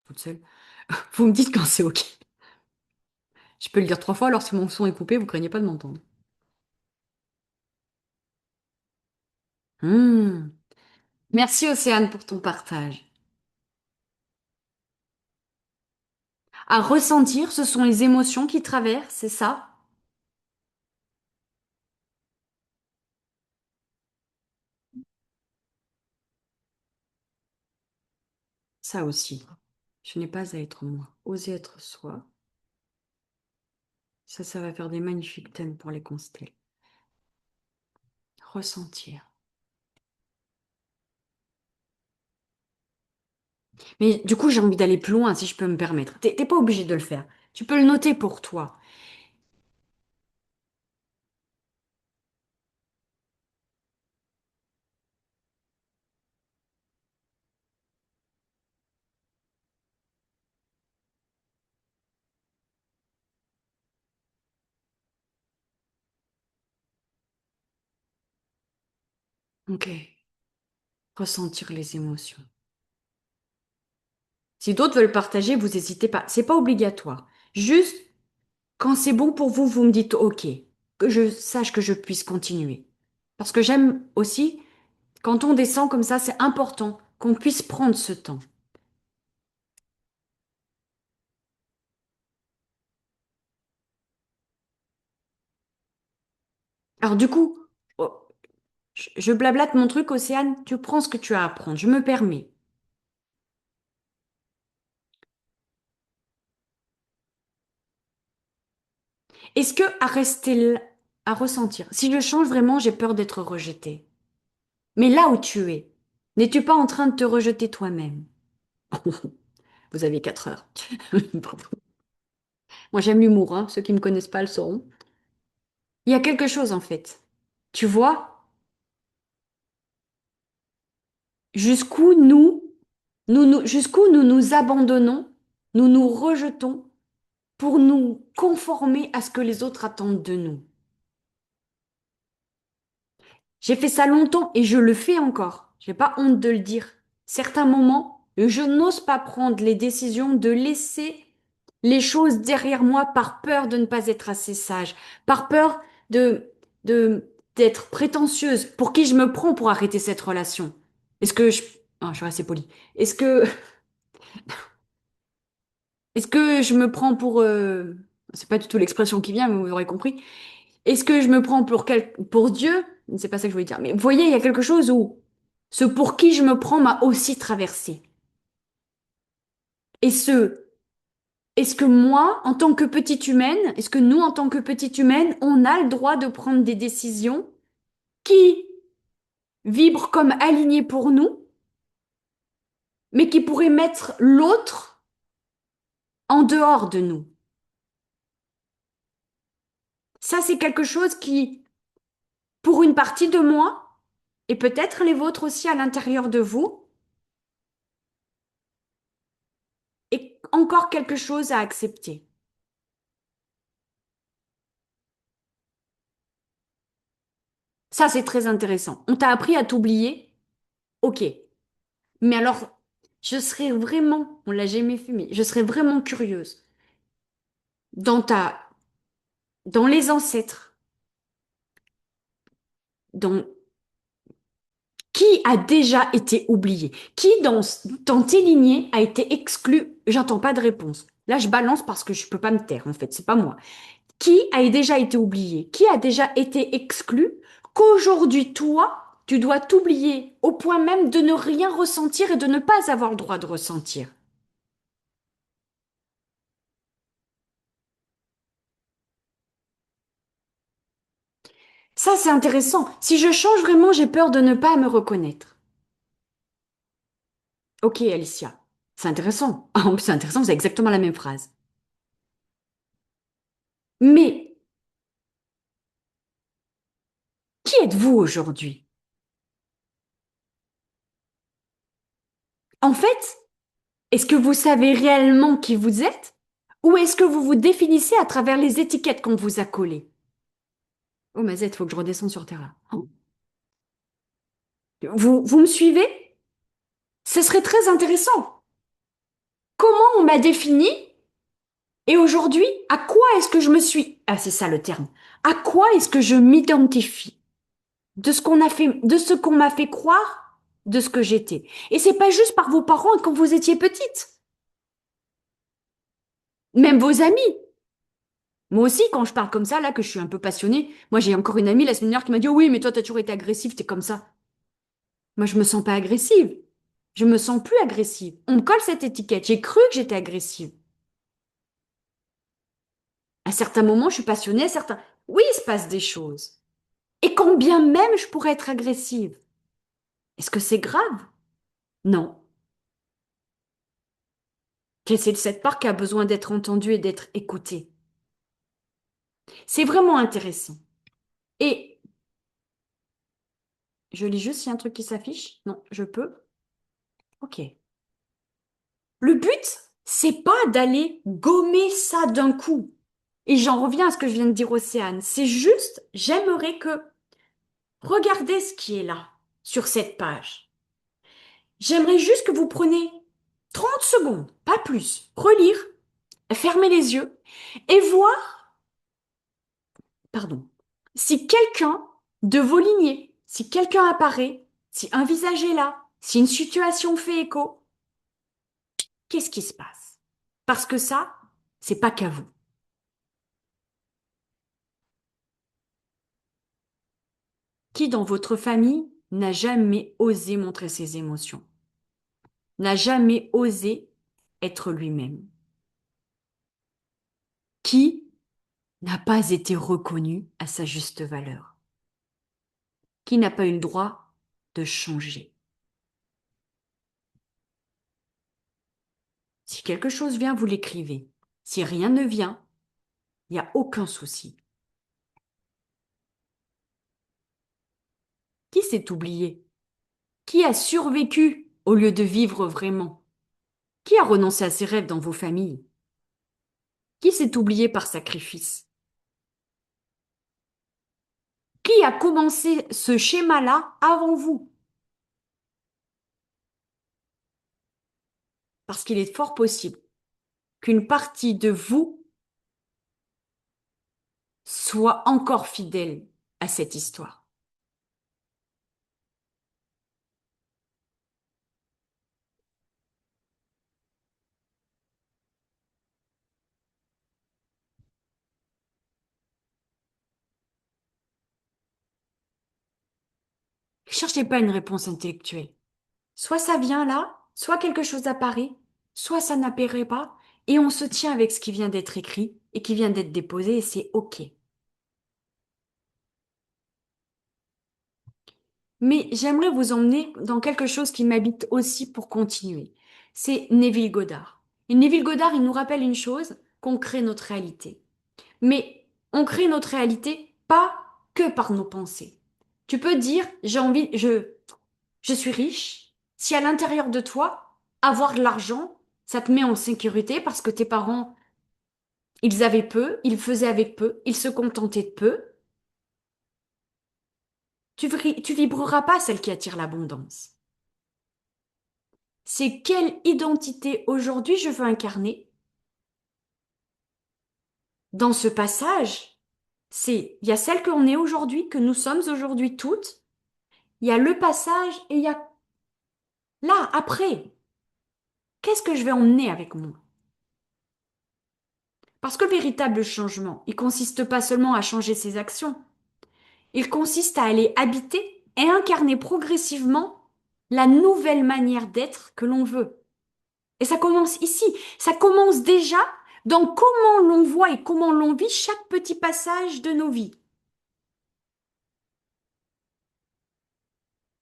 toute seule. Vous me dites quand c'est OK. Je peux le dire 3 fois, alors si mon son est coupé, vous craignez pas de m'entendre. Hmm. Merci Océane pour ton partage. À ressentir, ce sont les émotions qui traversent, c'est ça? Ça aussi. Je n'ai pas à être moi. Oser être soi. Ça va faire des magnifiques thèmes pour les constelles. Ressentir. Mais du coup, j'ai envie d'aller plus loin, si je peux me permettre. T'es pas obligé de le faire. Tu peux le noter pour toi. Ok. Ressentir les émotions. Si d'autres veulent partager, vous n'hésitez pas. C'est pas obligatoire. Juste, quand c'est bon pour vous, vous me dites OK. Que je sache que je puisse continuer. Parce que j'aime aussi, quand on descend comme ça, c'est important qu'on puisse prendre ce temps. Alors du coup, oh, je blablate mon truc, Océane, tu prends ce que tu as à apprendre, je me permets. Est-ce que à rester là, à ressentir, si je change vraiment, j'ai peur d'être rejetée. Mais là où tu es, n'es-tu pas en train de te rejeter toi-même? Vous aviez 4 heures. Pardon. Moi j'aime l'humour, hein. Ceux qui me connaissent pas le sauront. Il y a quelque chose en fait. Tu vois, jusqu'où jusqu'où nous nous abandonnons, nous nous rejetons pour nous conformer à ce que les autres attendent de nous. J'ai fait ça longtemps et je le fais encore. J'ai pas honte de le dire. Certains moments, je n'ose pas prendre les décisions de laisser les choses derrière moi par peur de ne pas être assez sage, par peur de, d'être prétentieuse. Pour qui je me prends pour arrêter cette relation? Est-ce que je, ah, je suis assez polie. Est-ce que je me prends pour, c'est pas du tout l'expression qui vient, mais vous aurez compris. Est-ce que je me prends pour pour Dieu? C'est pas ça que je voulais dire. Mais vous voyez, il y a quelque chose où ce pour qui je me prends m'a aussi traversé. Et est-ce que moi, en tant que petite humaine, est-ce que nous, en tant que petite humaine, on a le droit de prendre des décisions qui vibrent comme alignées pour nous, mais qui pourraient mettre l'autre en dehors de nous? Ça, c'est quelque chose qui, pour une partie de moi, et peut-être les vôtres aussi à l'intérieur de vous, est encore quelque chose à accepter. Ça, c'est très intéressant. On t'a appris à t'oublier? Ok. Mais alors, je serais vraiment, on l'a jamais fait, mais je serais vraiment curieuse dans dans les ancêtres, dans qui a déjà été oublié? Qui dans tes lignées a été exclu? J'entends pas de réponse. Là, je balance parce que je peux pas me taire, en fait, c'est pas moi. Qui a déjà été oublié? Qui a déjà été exclu? Qu'aujourd'hui, toi, tu dois t'oublier au point même de ne rien ressentir et de ne pas avoir le droit de ressentir. Ça, c'est intéressant. Si je change vraiment, j'ai peur de ne pas me reconnaître. Ok, Alicia. C'est intéressant. Ah, en plus, c'est intéressant, vous avez exactement la même phrase. Mais qui êtes-vous aujourd'hui? En fait, est-ce que vous savez réellement qui vous êtes? Ou est-ce que vous vous définissez à travers les étiquettes qu'on vous a collées? Oh, Mazette, faut que je redescende sur Terre là. Oh. Vous me suivez? Ce serait très intéressant. Comment on m'a défini et aujourd'hui, à quoi est-ce que je me suis... Ah, c'est ça le terme. À quoi est-ce que je m'identifie de ce qu'on a fait, de ce qu'on m'a fait croire, de ce que j'étais. Et c'est pas juste par vos parents quand vous étiez petite. Même vos amis. Moi aussi, quand je parle comme ça, là, que je suis un peu passionnée, moi j'ai encore une amie la semaine dernière qui m'a dit, oh oui, mais toi, t'as toujours été agressive, t'es comme ça. Moi, je me sens pas agressive. Je me sens plus agressive. On me colle cette étiquette. J'ai cru que j'étais agressive. À certains moments, je suis passionnée, à certains... Oui, il se passe des choses. Et quand bien même je pourrais être agressive. Est-ce que c'est grave? Non. C'est cette part qui a besoin d'être entendue et d'être écoutée. C'est vraiment intéressant. Et je lis juste s'il y a un truc qui s'affiche. Non, je peux. Ok. Le but, c'est pas d'aller gommer ça d'un coup. Et j'en reviens à ce que je viens de dire, Océane. C'est juste, j'aimerais que regardez ce qui est là, sur cette page. J'aimerais juste que vous preniez 30 secondes, pas plus, relire, fermer les yeux et voir, pardon, si quelqu'un de vos lignées, si quelqu'un apparaît, si un visage est là, si une situation fait écho, qu'est-ce qui se passe? Parce que ça, c'est pas qu'à vous. Qui dans votre famille n'a jamais osé montrer ses émotions, n'a jamais osé être lui-même? Qui n'a pas été reconnu à sa juste valeur? Qui n'a pas eu le droit de changer? Si quelque chose vient, vous l'écrivez. Si rien ne vient, il n'y a aucun souci. Qui s'est oublié? Qui a survécu au lieu de vivre vraiment? Qui a renoncé à ses rêves dans vos familles? Qui s'est oublié par sacrifice? Qui a commencé ce schéma-là avant vous? Parce qu'il est fort possible qu'une partie de vous soit encore fidèle à cette histoire. Ne cherchez pas une réponse intellectuelle. Soit ça vient là, soit quelque chose apparaît, soit ça n'apparaît pas, et on se tient avec ce qui vient d'être écrit et qui vient d'être déposé, et c'est OK. Mais j'aimerais vous emmener dans quelque chose qui m'habite aussi pour continuer. C'est Neville Goddard. Et Neville Goddard, il nous rappelle une chose, qu'on crée notre réalité. Mais on crée notre réalité pas que par nos pensées. Tu peux dire, j'ai envie, je suis riche. Si à l'intérieur de toi, avoir de l'argent, ça te met en sécurité parce que tes parents, ils avaient peu, ils faisaient avec peu, ils se contentaient de peu, tu vibreras pas celle qui attire l'abondance. C'est quelle identité aujourd'hui je veux incarner dans ce passage. Il y a celle qu'on est aujourd'hui, que nous sommes aujourd'hui toutes. Il y a le passage et il y a là, après. Qu'est-ce que je vais emmener avec moi? Parce que le véritable changement, il consiste pas seulement à changer ses actions, il consiste à aller habiter et incarner progressivement la nouvelle manière d'être que l'on veut. Et ça commence ici, ça commence déjà dans comment l'on voit et comment l'on vit chaque petit passage de nos vies.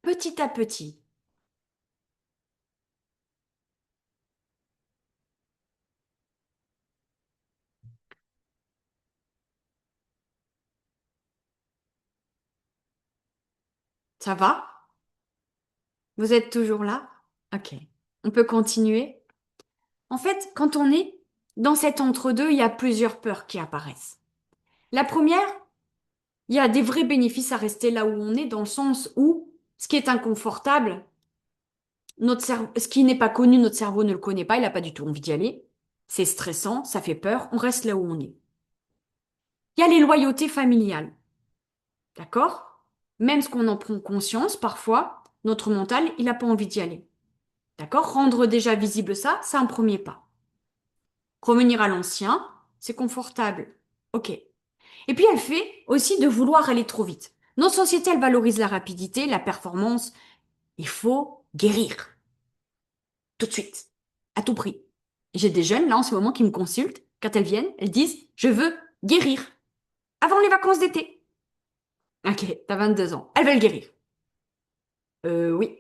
Petit à petit. Ça va? Vous êtes toujours là? Ok. On peut continuer. En fait, quand on est dans cet entre-deux, il y a plusieurs peurs qui apparaissent. La première, il y a des vrais bénéfices à rester là où on est, dans le sens où ce qui est inconfortable, Notre cerveau, ce qui n'est pas connu, notre cerveau ne le connaît pas, il n'a pas du tout envie d'y aller. C'est stressant, ça fait peur, on reste là où on est. Il y a les loyautés familiales, d'accord? Même ce qu'on en prend conscience, parfois, notre mental, il n'a pas envie d'y aller. D'accord? Rendre déjà visible ça, c'est un premier pas. Revenir à l'ancien, c'est confortable. Ok. Et puis elle fait aussi de vouloir aller trop vite. Notre société, elle valorise la rapidité, la performance. Il faut guérir tout de suite, à tout prix. J'ai des jeunes là en ce moment qui me consultent. Quand elles viennent, elles disent, je veux guérir avant les vacances d'été. Ok, t'as 22 ans. Elles veulent guérir. Oui.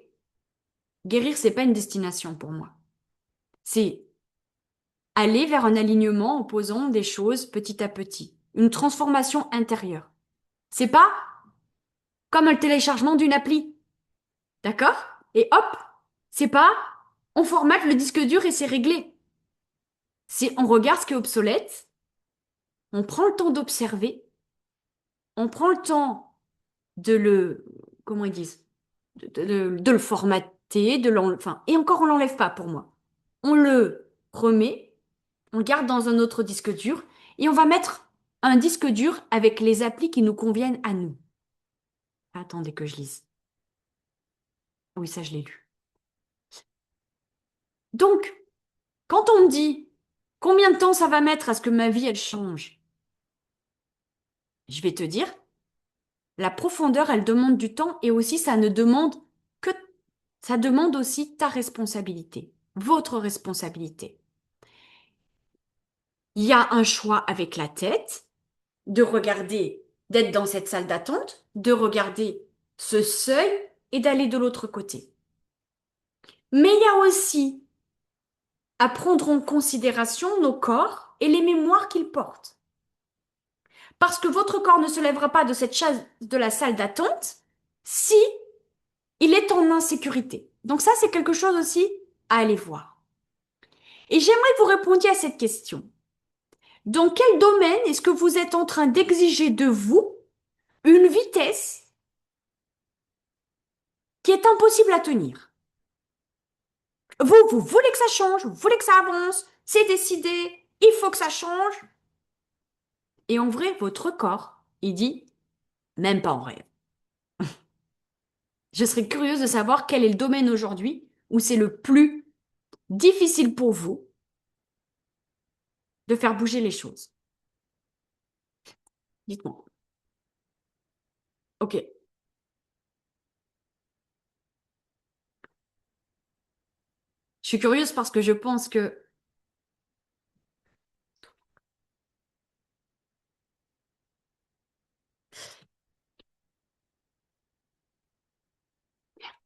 Guérir, c'est pas une destination pour moi. C'est aller vers un alignement en posant des choses petit à petit. Une transformation intérieure. C'est pas comme le téléchargement d'une appli. D'accord? Et hop, c'est pas on formate le disque dur et c'est réglé. C'est on regarde ce qui est obsolète, on prend le temps d'observer, on prend le temps de le, comment ils disent, de le formater, enfin, et encore on l'enlève pas pour moi. On le remet, on le garde dans un autre disque dur et on va mettre un disque dur avec les applis qui nous conviennent à nous. Attendez que je lise. Oui, ça je l'ai lu. Donc, quand on me dit combien de temps ça va mettre à ce que ma vie elle change, je vais te dire, la profondeur elle demande du temps et aussi ça ne demande que ça demande aussi ta responsabilité, votre responsabilité. Il y a un choix avec la tête de regarder, d'être dans cette salle d'attente, de regarder ce seuil et d'aller de l'autre côté. Mais il y a aussi à prendre en considération nos corps et les mémoires qu'ils portent. Parce que votre corps ne se lèvera pas de cette chaise de la salle d'attente si il est en insécurité. Donc ça, c'est quelque chose aussi à aller voir. Et j'aimerais que vous répondiez à cette question. Dans quel domaine est-ce que vous êtes en train d'exiger de vous une vitesse qui est impossible à tenir? Vous voulez que ça change, vous voulez que ça avance, c'est décidé, il faut que ça change. Et en vrai, votre corps, il dit, même pas en rêve. Je serais curieuse de savoir quel est le domaine aujourd'hui où c'est le plus difficile pour vous de faire bouger les choses. Dites-moi. Ok. Je suis curieuse parce que je pense que...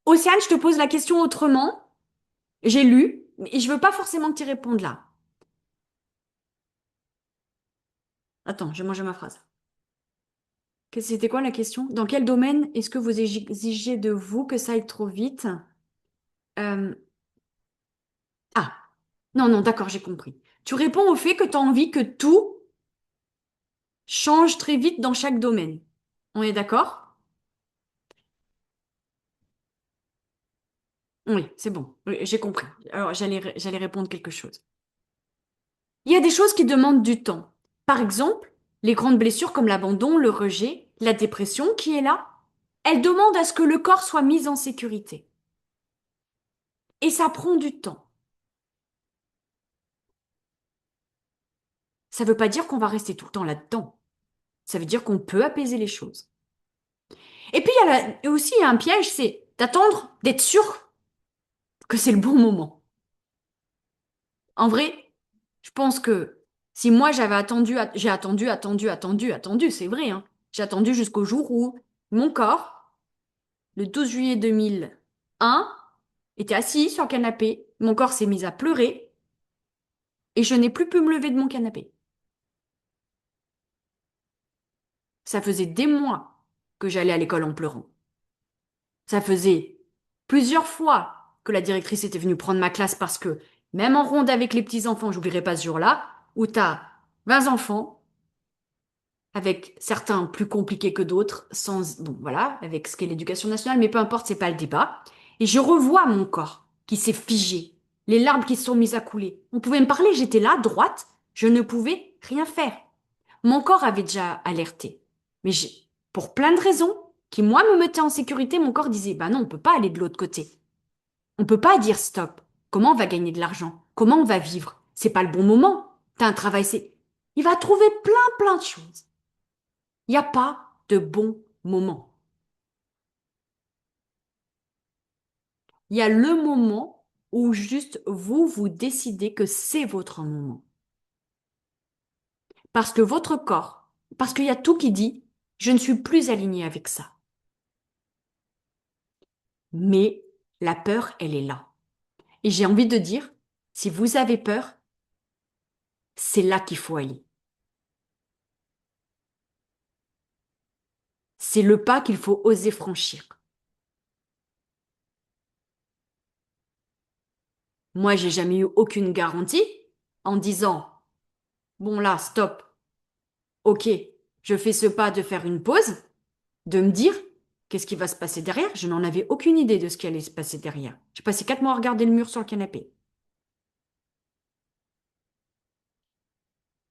Océane, je te pose la question autrement. J'ai lu, et je veux pas forcément que tu y répondes là. Attends, je vais manger ma phrase. C'était quoi la question? Dans quel domaine est-ce que vous exigez de vous que ça aille trop vite? Euh, Ah, non, non, d'accord, j'ai compris. Tu réponds au fait que tu as envie que tout change très vite dans chaque domaine. On est d'accord? Oui, c'est bon. Oui, j'ai compris. Alors, j'allais répondre quelque chose. Il y a des choses qui demandent du temps. Par exemple, les grandes blessures comme l'abandon, le rejet, la dépression qui est là, elles demandent à ce que le corps soit mis en sécurité. Et ça prend du temps. Ça ne veut pas dire qu'on va rester tout le temps là-dedans. Ça veut dire qu'on peut apaiser les choses. Et puis, il y a aussi un piège, c'est d'attendre, d'être sûr que c'est le bon moment. En vrai, je pense que si moi j'avais attendu, j'ai attendu, c'est vrai, hein. J'ai attendu jusqu'au jour où mon corps, le 12 juillet 2001, était assis sur le canapé, mon corps s'est mis à pleurer et je n'ai plus pu me lever de mon canapé. Ça faisait des mois que j'allais à l'école en pleurant. Ça faisait plusieurs fois que la directrice était venue prendre ma classe parce que même en ronde avec les petits-enfants, j'oublierai pas ce jour-là, où t'as 20 enfants, avec certains plus compliqués que d'autres, sans, bon, voilà, avec ce qu'est l'éducation nationale, mais peu importe, c'est pas le débat. Et je revois mon corps. qui s'est figé, les larmes qui se sont mises à couler. On pouvait me parler, j'étais là, droite, je ne pouvais rien faire. Mon corps avait déjà alerté. Mais pour plein de raisons qui, moi, me mettaient en sécurité, mon corps disait, bah non, on peut pas aller de l'autre côté. On peut pas dire stop. Comment on va gagner de l'argent? Comment on va vivre? C'est pas le bon moment. T'as un travail, c'est... Il va trouver plein de choses. Il n'y a pas de bon moment. Il y a le moment où juste vous décidez que c'est votre moment. Parce que votre corps, parce qu'il y a tout qui dit, je ne suis plus aligné avec ça. Mais la peur, elle est là. Et j'ai envie de dire, si vous avez peur, c'est là qu'il faut aller. C'est le pas qu'il faut oser franchir. Moi, j'ai jamais eu aucune garantie en disant, bon là, stop, ok, je fais ce pas de faire une pause, de me dire, qu'est-ce qui va se passer derrière? Je n'en avais aucune idée de ce qui allait se passer derrière. J'ai passé 4 mois à regarder le mur sur le canapé.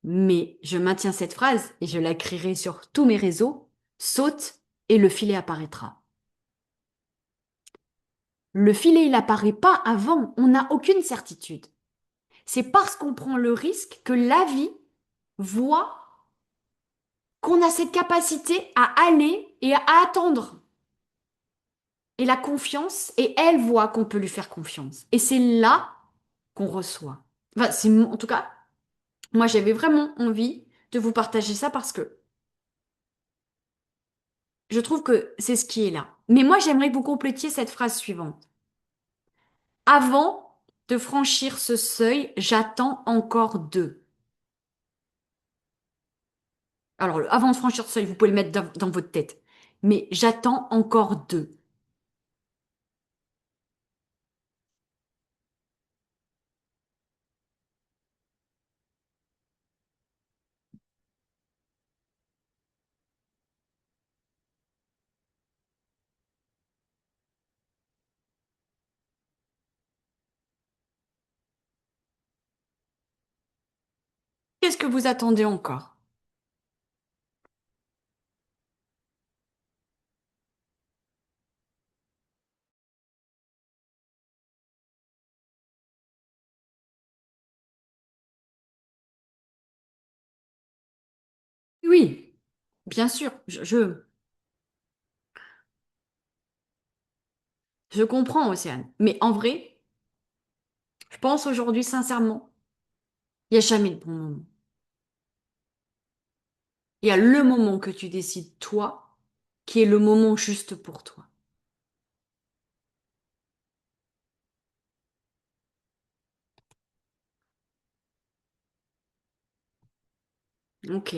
Mais je maintiens cette phrase et je la crierai sur tous mes réseaux. Saute et le filet apparaîtra. Le filet, il apparaît pas avant. On n'a aucune certitude. C'est parce qu'on prend le risque que la vie voit qu'on a cette capacité à aller et à attendre. Et la confiance, et elle voit qu'on peut lui faire confiance. Et c'est là qu'on reçoit. Enfin, en tout cas, moi, j'avais vraiment envie de vous partager ça parce que je trouve que c'est ce qui est là. Mais moi, j'aimerais que vous complétiez cette phrase suivante. Avant de franchir ce seuil, j'attends encore deux. Alors, avant de franchir ce seuil, vous pouvez le mettre dans votre tête. Mais j'attends encore deux. Qu'est-ce que vous attendez encore? Oui, bien sûr, je comprends, Océane. Mais en vrai, je pense aujourd'hui, sincèrement, il n'y a jamais de bon moment. Il y a le moment que tu décides, toi, qui est le moment juste pour toi. Ok.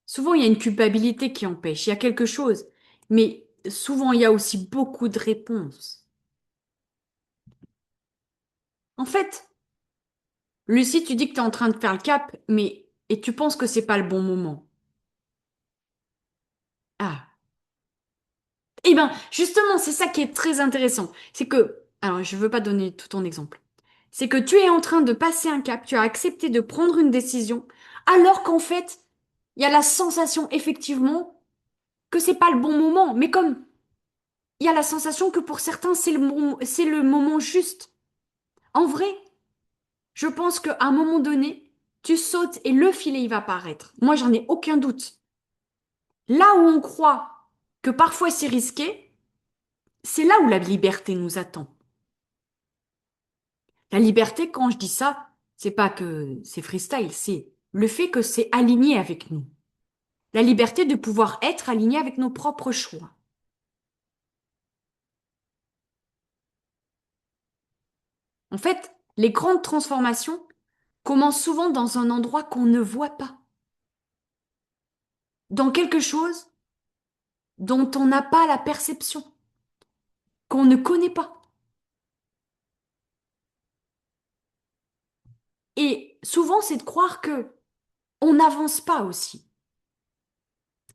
Souvent, il y a une culpabilité qui empêche. Il y a quelque chose. Mais souvent, il y a aussi beaucoup de réponses. En fait, Lucie, tu dis que tu es en train de faire le cap, mais et tu penses que c'est pas le bon moment. Ah. Eh bien, justement, c'est ça qui est très intéressant. C'est que, alors, je veux pas donner tout ton exemple. C'est que tu es en train de passer un cap, tu as accepté de prendre une décision, alors qu'en fait, il y a la sensation, effectivement, que c'est pas le bon moment. Mais comme il y a la sensation que pour certains, c'est le moment juste. En vrai, je pense qu'à un moment donné, tu sautes et le filet, il va apparaître. Moi, j'en ai aucun doute. Là où on croit que parfois c'est risqué, c'est là où la liberté nous attend. La liberté, quand je dis ça, c'est pas que c'est freestyle, c'est le fait que c'est aligné avec nous. La liberté de pouvoir être aligné avec nos propres choix. En fait, les grandes transformations commencent souvent dans un endroit qu'on ne voit pas, dans quelque chose dont on n'a pas la perception, qu'on ne connaît pas. Et souvent, c'est de croire que on n'avance pas aussi.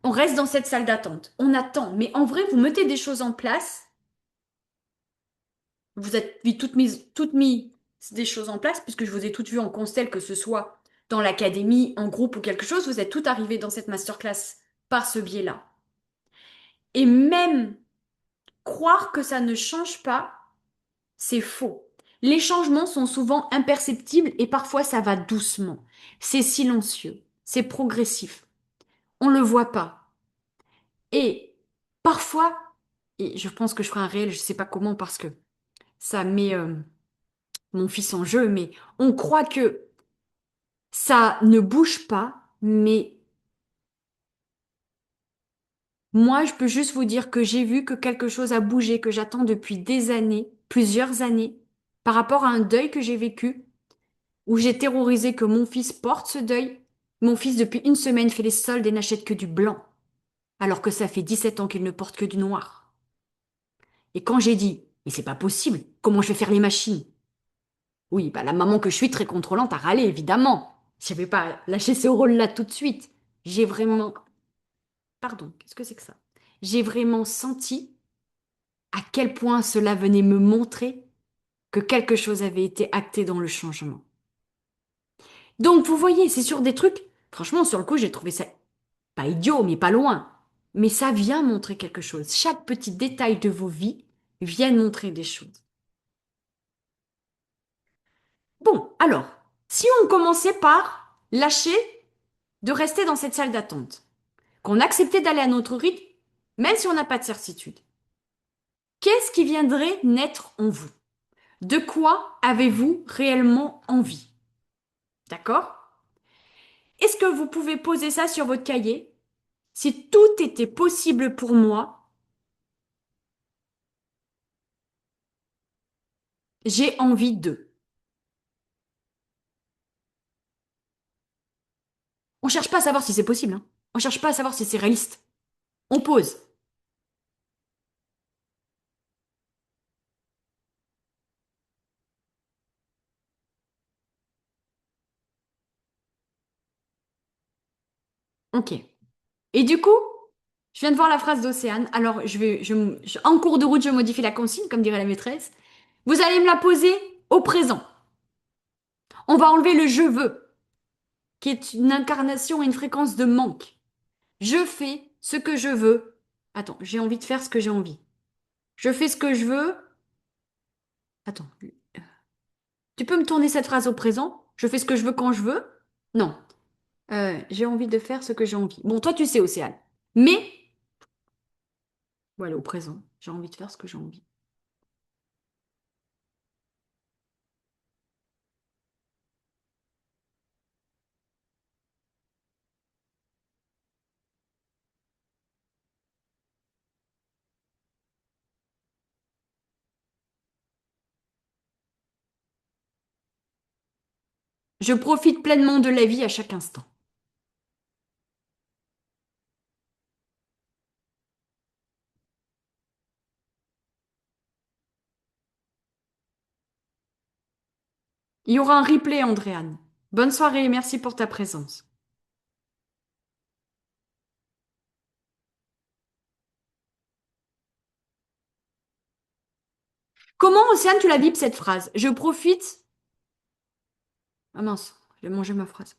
On reste dans cette salle d'attente. On attend. Mais en vrai, vous mettez des choses en place. Vous êtes toutes mis des choses en place, puisque je vous ai toutes vues en constel, que ce soit dans l'académie, en groupe ou quelque chose. Vous êtes toutes arrivées dans cette masterclass par ce biais-là. Et même croire que ça ne change pas, c'est faux. Les changements sont souvent imperceptibles et parfois ça va doucement. C'est silencieux, c'est progressif. On ne le voit pas. Et parfois, et je pense que je ferai un réel, je ne sais pas comment parce que ça met mon fils en jeu, mais on croit que ça ne bouge pas, mais moi, je peux juste vous dire que j'ai vu que quelque chose a bougé, que j'attends depuis des années, plusieurs années, par rapport à un deuil que j'ai vécu où j'ai terrorisé que mon fils porte ce deuil. Mon fils, depuis une semaine, fait les soldes et n'achète que du blanc, alors que ça fait 17 ans qu'il ne porte que du noir. Et quand j'ai dit, mais c'est pas possible, comment je vais faire les machines? Oui, bah la maman que je suis très contrôlante a râlé, évidemment. Je vais pas lâcher ce rôle-là tout de suite. J'ai vraiment... Pardon, qu'est-ce que c'est que ça? J'ai vraiment senti à quel point cela venait me montrer que quelque chose avait été acté dans le changement. Donc, vous voyez, c'est sur des trucs, franchement, sur le coup, j'ai trouvé ça pas idiot, mais pas loin. Mais ça vient montrer quelque chose. Chaque petit détail de vos vies vient montrer des choses. Bon, alors, si on commençait par lâcher de rester dans cette salle d'attente, qu'on acceptait d'aller à notre rythme, même si on n'a pas de certitude, qu'est-ce qui viendrait naître en vous? De quoi avez-vous réellement envie? D'accord? Est-ce que vous pouvez poser ça sur votre cahier? Si tout était possible pour moi, j'ai envie de. On cherche pas à savoir si c'est possible, hein. On cherche pas à savoir si c'est réaliste. On pose. Ok. Et du coup, je viens de voir la phrase d'Océane. Alors, en cours de route, je modifie la consigne, comme dirait la maîtresse. Vous allez me la poser au présent. On va enlever le je veux, qui est une incarnation et une fréquence de manque. Je fais ce que je veux. Attends, j'ai envie de faire ce que j'ai envie. Je fais ce que je veux. Attends, tu peux me tourner cette phrase au présent? Je fais ce que je veux quand je veux? Non. J'ai envie de faire ce que j'ai envie. Bon, toi, tu sais, Océane. Mais, voilà, au présent, j'ai envie de faire ce que j'ai envie. Je profite pleinement de la vie à chaque instant. Il y aura un replay, Andréane. Bonne soirée et merci pour ta présence. Comment, Océane, tu la bipes cette phrase? Je profite. Ah mince, j'ai mangé ma phrase.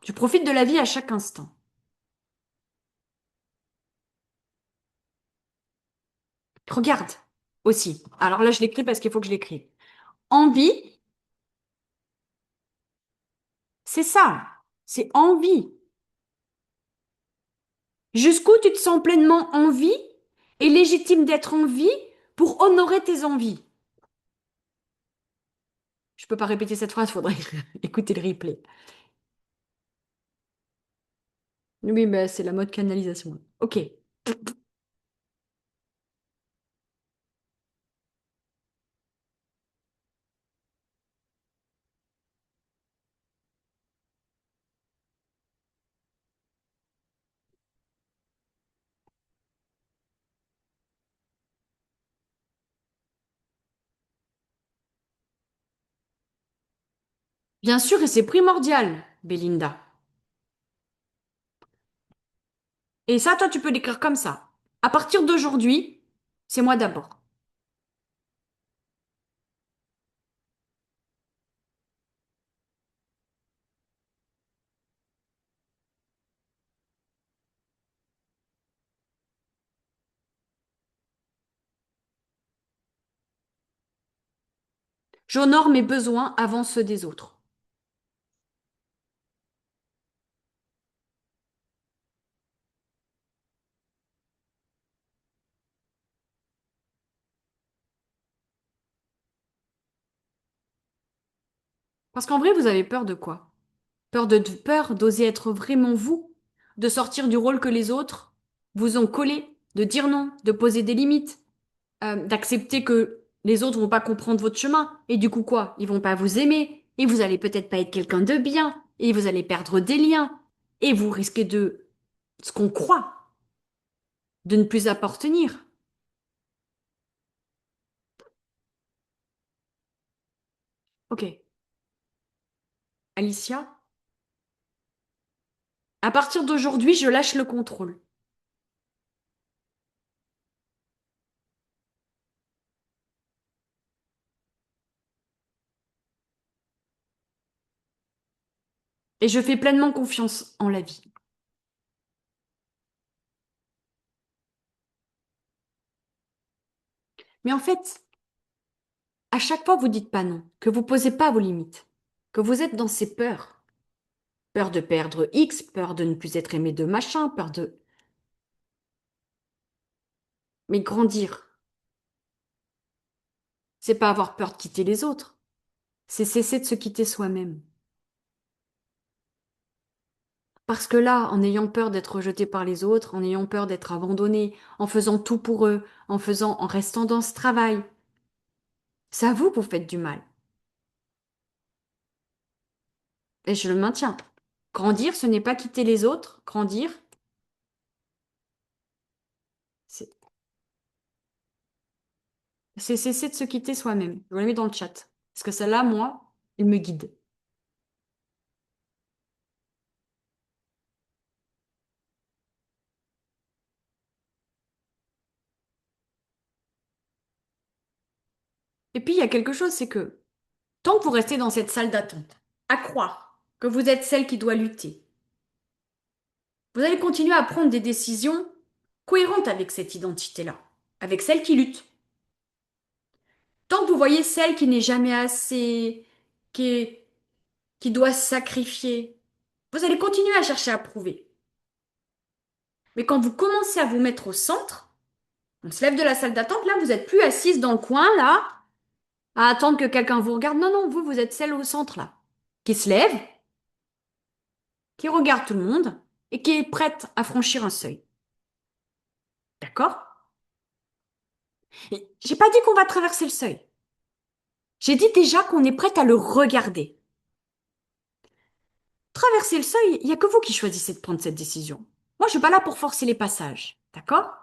Je profite de la vie à chaque instant. Regarde aussi. Alors là, je l'écris parce qu'il faut que je l'écrive. Envie, c'est ça. C'est envie. Jusqu'où tu te sens pleinement en vie et légitime d'être en vie pour honorer tes envies. Je peux pas répéter cette phrase, faudrait écouter le replay. Oui, mais c'est la mode canalisation. Ok. Bien sûr, et c'est primordial, Belinda. Et ça, toi, tu peux l'écrire comme ça. À partir d'aujourd'hui, c'est moi d'abord. J'honore mes besoins avant ceux des autres. Parce qu'en vrai, vous avez peur de quoi? Peur d'oser être vraiment vous, de sortir du rôle que les autres vous ont collé, de dire non, de poser des limites, d'accepter que les autres vont pas comprendre votre chemin. Et du coup, quoi? Ils vont pas vous aimer. Et vous allez peut-être pas être quelqu'un de bien. Et vous allez perdre des liens. Et vous risquez de, ce qu'on croit, de ne plus appartenir. Ok. Alicia, à partir d'aujourd'hui, je lâche le contrôle. Et je fais pleinement confiance en la vie. Mais en fait, à chaque fois, vous dites pas non, que vous posez pas vos limites, que vous êtes dans ces peurs. Peur de perdre X, peur de ne plus être aimé de machin, peur de... Mais grandir, c'est pas avoir peur de quitter les autres, c'est cesser de se quitter soi-même. Parce que là, en ayant peur d'être rejeté par les autres, en ayant peur d'être abandonné, en faisant tout pour eux, en restant dans ce travail, c'est à vous que vous faites du mal. Et je le maintiens. Grandir, ce n'est pas quitter les autres. Grandir, c'est c'est cesser de se quitter soi-même. Je vous le mets dans le chat. Parce que celle-là, moi, il me guide. Et puis, il y a quelque chose, c'est que tant que vous restez dans cette salle d'attente, à croire que vous êtes celle qui doit lutter, vous allez continuer à prendre des décisions cohérentes avec cette identité-là, avec celle qui lutte. Tant que vous voyez celle qui n'est jamais assez, qui est- qui doit se sacrifier, vous allez continuer à chercher à prouver. Mais quand vous commencez à vous mettre au centre, on se lève de la salle d'attente, là, vous n'êtes plus assise dans le coin, là, à attendre que quelqu'un vous regarde. Non, non, vous êtes celle au centre, là, qui se lève, qui regarde tout le monde et qui est prête à franchir un seuil. D'accord? Et j'ai pas dit qu'on va traverser le seuil. J'ai dit déjà qu'on est prête à le regarder. Traverser le seuil, il n'y a que vous qui choisissez de prendre cette décision. Moi, je suis pas là pour forcer les passages. D'accord?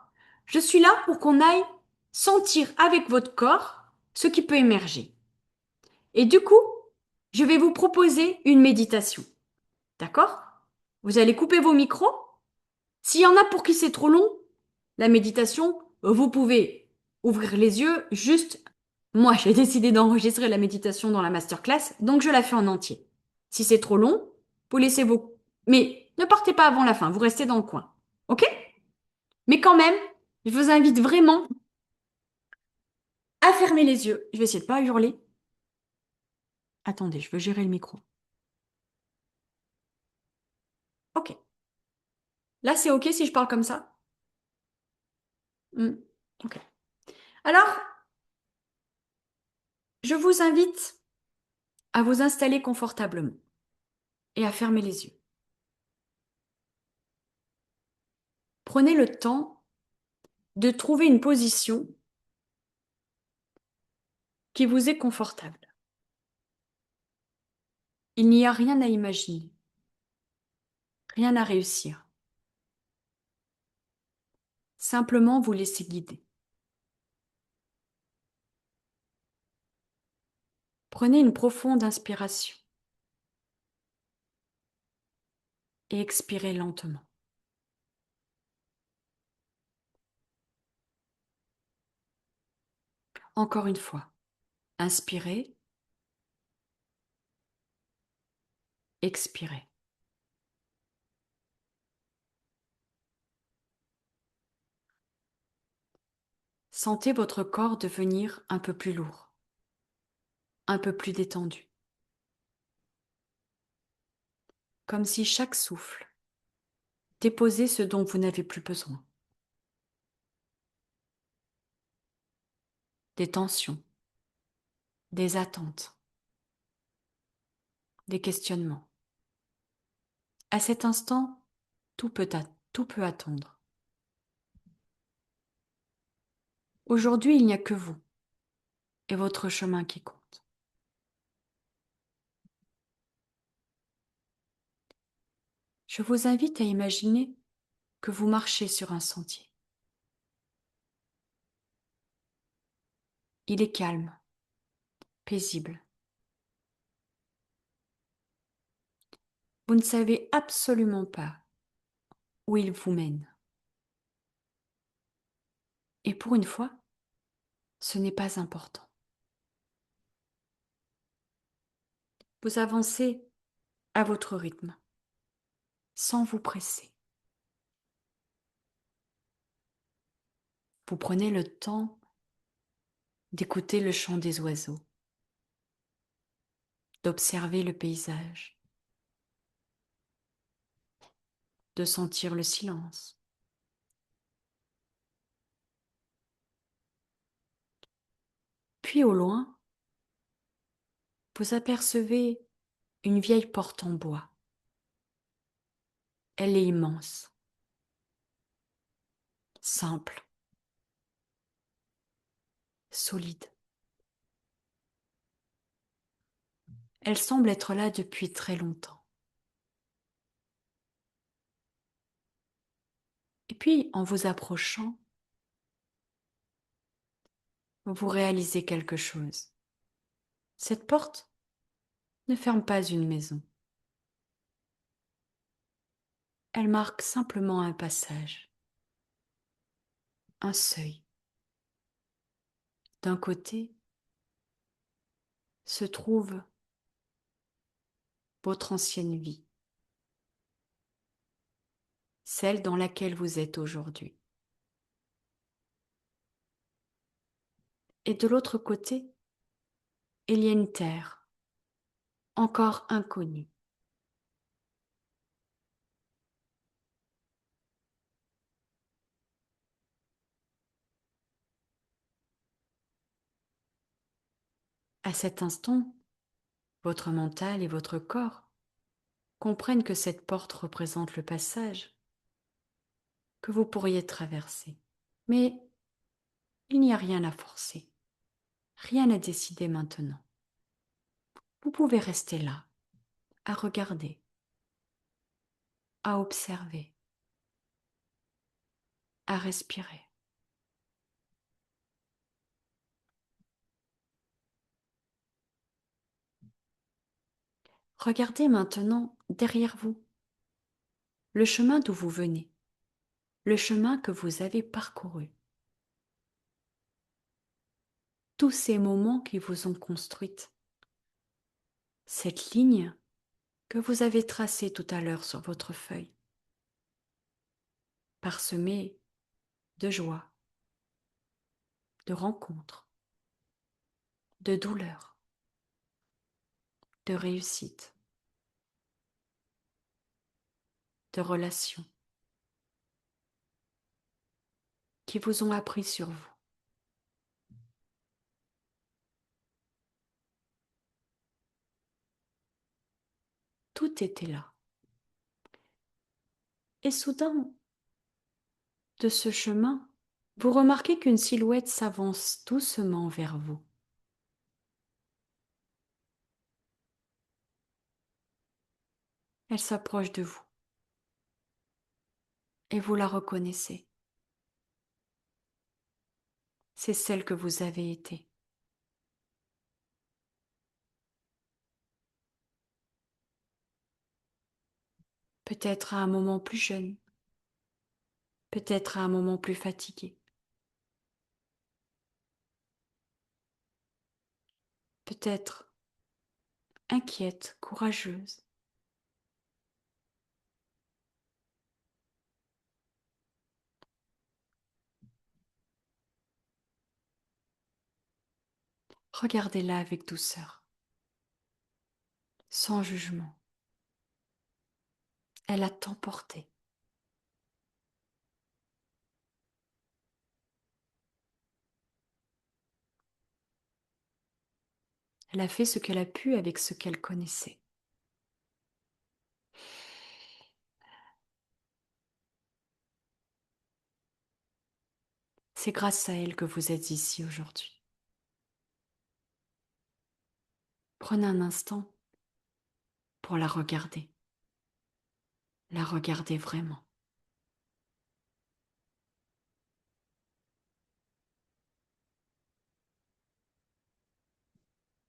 Je suis là pour qu'on aille sentir avec votre corps ce qui peut émerger. Et du coup, je vais vous proposer une méditation. D'accord? Vous allez couper vos micros. S'il y en a pour qui c'est trop long, la méditation, vous pouvez ouvrir les yeux. Juste, moi, j'ai décidé d'enregistrer la méditation dans la masterclass, donc je la fais en entier. Si c'est trop long, vous laissez vos... Mais ne partez pas avant la fin, vous restez dans le coin. OK? Mais quand même, je vous invite vraiment à fermer les yeux. Je vais essayer de pas hurler. Attendez, je veux gérer le micro. OK. Là, c'est OK si je parle comme ça? Hmm. OK. Alors, je vous invite à vous installer confortablement et à fermer les yeux. Prenez le temps de trouver une position qui vous est confortable. Il n'y a rien à imaginer, rien à réussir. Simplement vous laisser guider. Prenez une profonde inspiration et expirez lentement. Encore une fois, inspirez, expirez. Sentez votre corps devenir un peu plus lourd, un peu plus détendu, comme si chaque souffle déposait ce dont vous n'avez plus besoin. Des tensions, des attentes, des questionnements. À cet instant, tout peut attendre. Aujourd'hui, il n'y a que vous et votre chemin qui compte. Je vous invite à imaginer que vous marchez sur un sentier. Il est calme, paisible. Vous ne savez absolument pas où il vous mène. Et pour une fois, ce n'est pas important. Vous avancez à votre rythme, sans vous presser. Vous prenez le temps d'écouter le chant des oiseaux, d'observer le paysage, de sentir le silence. Puis au loin, vous apercevez une vieille porte en bois. Elle est immense, simple, solide. Elle semble être là depuis très longtemps. Et puis, en vous approchant, vous réalisez quelque chose. Cette porte ne ferme pas une maison. Elle marque simplement un passage, un seuil. D'un côté se trouve votre ancienne vie, celle dans laquelle vous êtes aujourd'hui. Et de l'autre côté, il y a une terre encore inconnue. À cet instant, votre mental et votre corps comprennent que cette porte représente le passage que vous pourriez traverser. Mais il n'y a rien à forcer, rien à décider maintenant. Vous pouvez rester là, à regarder, à observer, à respirer. Regardez maintenant derrière vous, le chemin d'où vous venez, le chemin que vous avez parcouru. Tous ces moments qui vous ont construite, cette ligne que vous avez tracée tout à l'heure sur votre feuille, parsemée de joie, de rencontres, de douleurs, de réussites, de relations qui vous ont appris sur vous. Tout était là. Et soudain, de ce chemin, vous remarquez qu'une silhouette s'avance doucement vers vous. Elle s'approche de vous et vous la reconnaissez. C'est celle que vous avez été. Peut-être à un moment plus jeune, peut-être à un moment plus fatigué. peut-être inquiète, courageuse. Regardez-la avec douceur, sans jugement. Elle a tant porté. Elle a fait ce qu'elle a pu avec ce qu'elle connaissait. C'est grâce à elle que vous êtes ici aujourd'hui. Prenez un instant pour la regarder vraiment.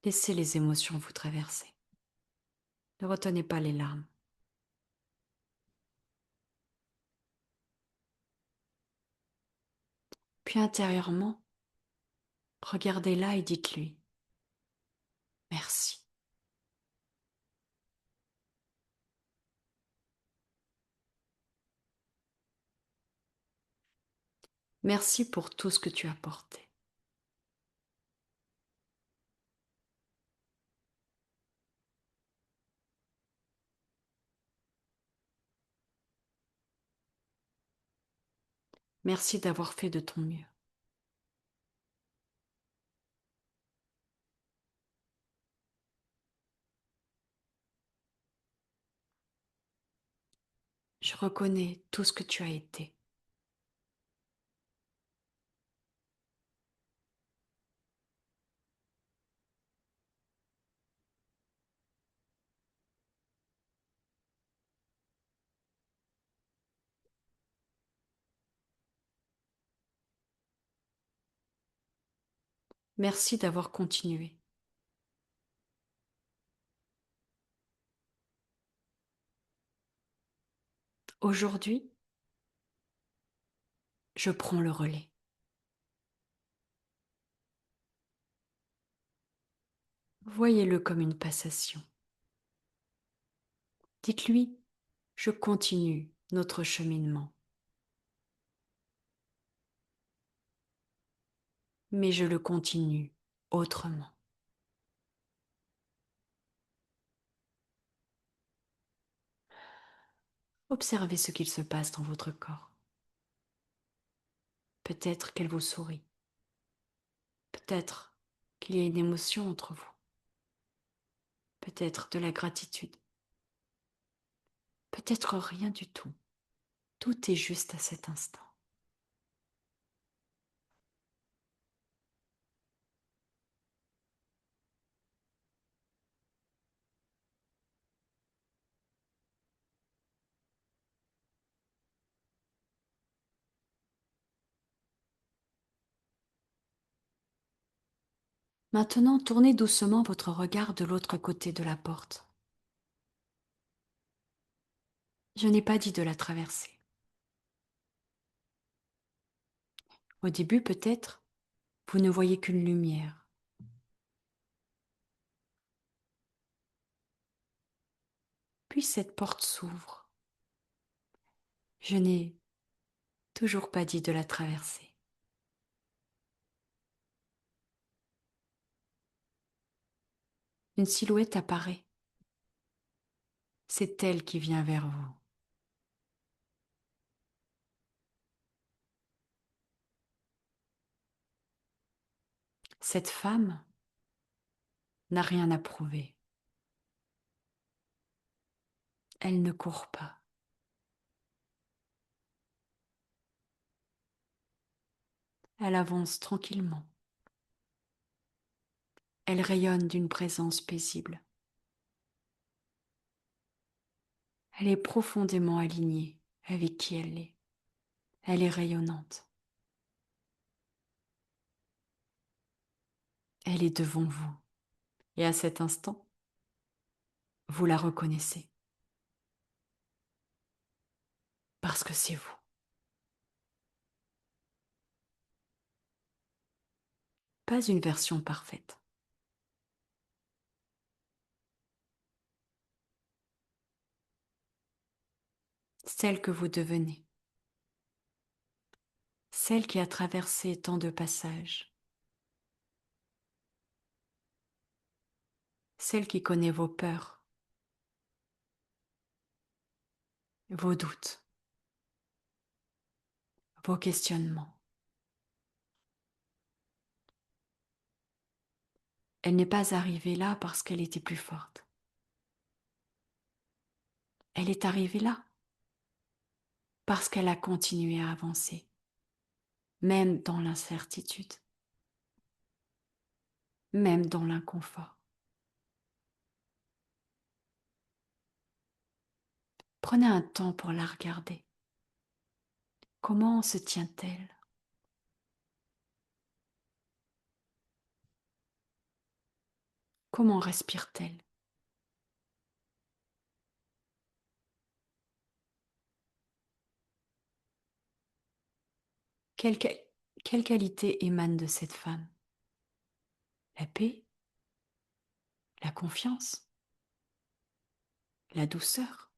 Laissez les émotions vous traverser. Ne retenez pas les larmes. Puis intérieurement, regardez-la et dites-lui merci. Merci pour tout ce que tu as porté. Merci d'avoir fait de ton mieux. Je reconnais tout ce que tu as été. Merci d'avoir continué. Aujourd'hui, je prends le relais. Voyez-le comme une passation. Dites-lui, je continue notre cheminement, mais je le continue autrement. Observez ce qu'il se passe dans votre corps. Peut-être qu'elle vous sourit. Peut-être qu'il y a une émotion entre vous. Peut-être de la gratitude. Peut-être rien du tout. Tout est juste à cet instant. Maintenant, tournez doucement votre regard de l'autre côté de la porte. Je n'ai pas dit de la traverser. Au début, peut-être, vous ne voyez qu'une lumière. Puis cette porte s'ouvre. Je n'ai toujours pas dit de la traverser. Une silhouette apparaît. C'est elle qui vient vers vous. Cette femme n'a rien à prouver. Elle ne court pas. Elle avance tranquillement. Elle rayonne d'une présence paisible. Elle est profondément alignée avec qui elle est. Elle est rayonnante. Elle est devant vous. Et à cet instant, vous la reconnaissez. Parce que c'est vous. Pas une version parfaite. celle que vous devenez, celle qui a traversé tant de passages, celle qui connaît vos peurs, vos doutes, vos questionnements. Elle n'est pas arrivée là parce qu'elle était plus forte. Elle est arrivée là parce qu'elle a continué à avancer, même dans l'incertitude, même dans l'inconfort. Prenez un temps pour la regarder. Comment se tient-elle? Comment respire-t-elle? Quelle, quelle qualité émane de cette femme? La paix, la confiance, la douceur.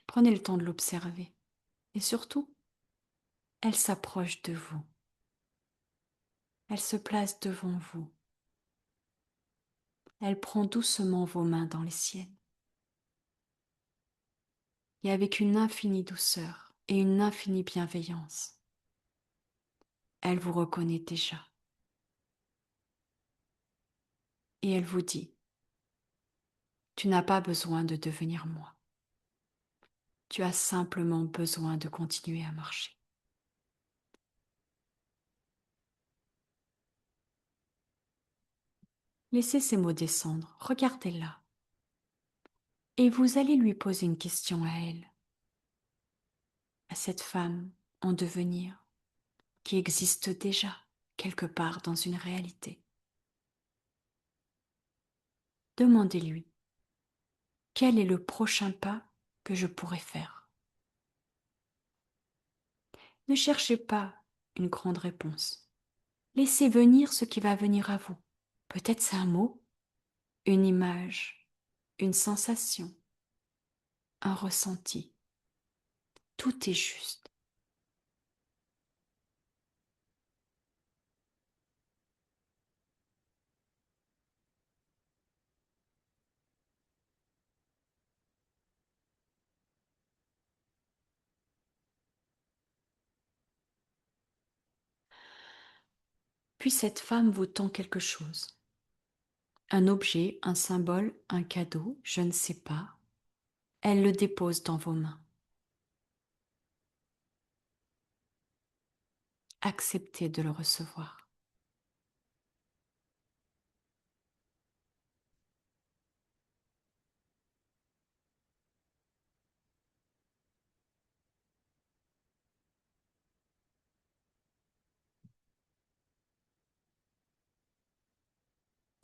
Prenez le temps de l'observer. Et surtout, elle s'approche de vous. Elle se place devant vous. Elle prend doucement vos mains dans les siennes. Et avec une infinie douceur et une infinie bienveillance, elle vous reconnaît déjà. Et elle vous dit, tu n'as pas besoin de devenir moi. Tu as simplement besoin de continuer à marcher. Laissez ces mots descendre, regardez-la. Et vous allez lui poser une question à elle, à cette femme en devenir, qui existe déjà quelque part dans une réalité. Demandez-lui, quel est le prochain pas que je pourrais faire? Ne cherchez pas une grande réponse. Laissez venir ce qui va venir à vous. Peut-être c'est un mot, une image, une sensation, un ressenti. Tout est juste. Puis cette femme vous tend quelque chose. Un objet, un symbole, un cadeau, je ne sais pas. Elle le dépose dans vos mains. Acceptez de le recevoir.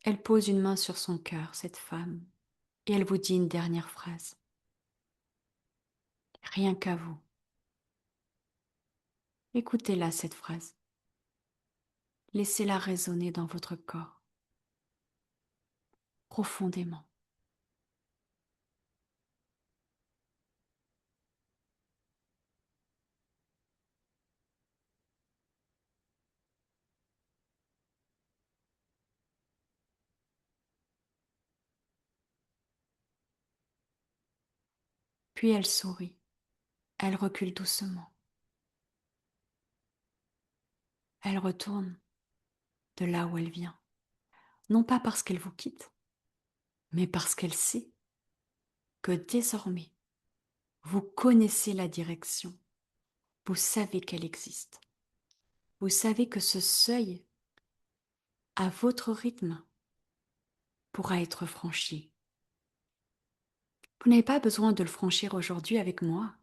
Elle pose une main sur son cœur, cette femme, et elle vous dit une dernière phrase. Rien qu'à vous. Écoutez-la, cette phrase. Laissez-la résonner dans votre corps, profondément. Puis elle sourit. Elle recule doucement. Elle retourne de là où elle vient. Non pas parce qu'elle vous quitte, mais parce qu'elle sait que désormais, vous connaissez la direction. Vous savez qu'elle existe. Vous savez que ce seuil, à votre rythme, pourra être franchi. Vous n'avez pas besoin de le franchir aujourd'hui avec moi.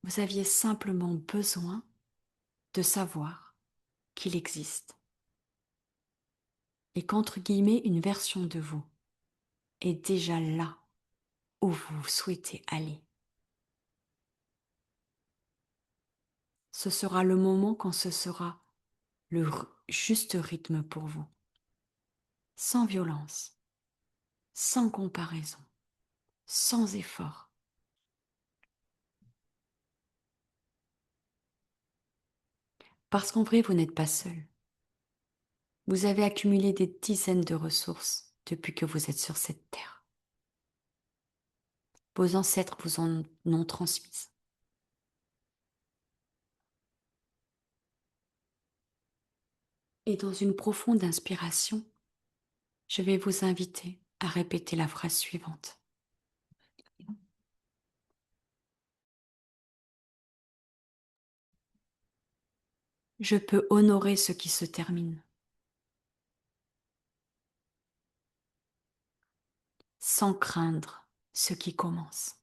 Vous aviez simplement besoin de savoir qu'il existe et qu'entre guillemets, une version de vous est déjà là où vous souhaitez aller. Ce sera le moment quand ce sera le juste rythme pour vous, sans violence, sans comparaison, sans effort. Parce qu'en vrai, vous n'êtes pas seul. Vous avez accumulé des dizaines de ressources depuis que vous êtes sur cette terre. Vos ancêtres vous en ont transmises. Et dans une profonde inspiration, je vais vous inviter à répéter la phrase suivante. Je peux honorer ce qui se termine, sans craindre ce qui commence.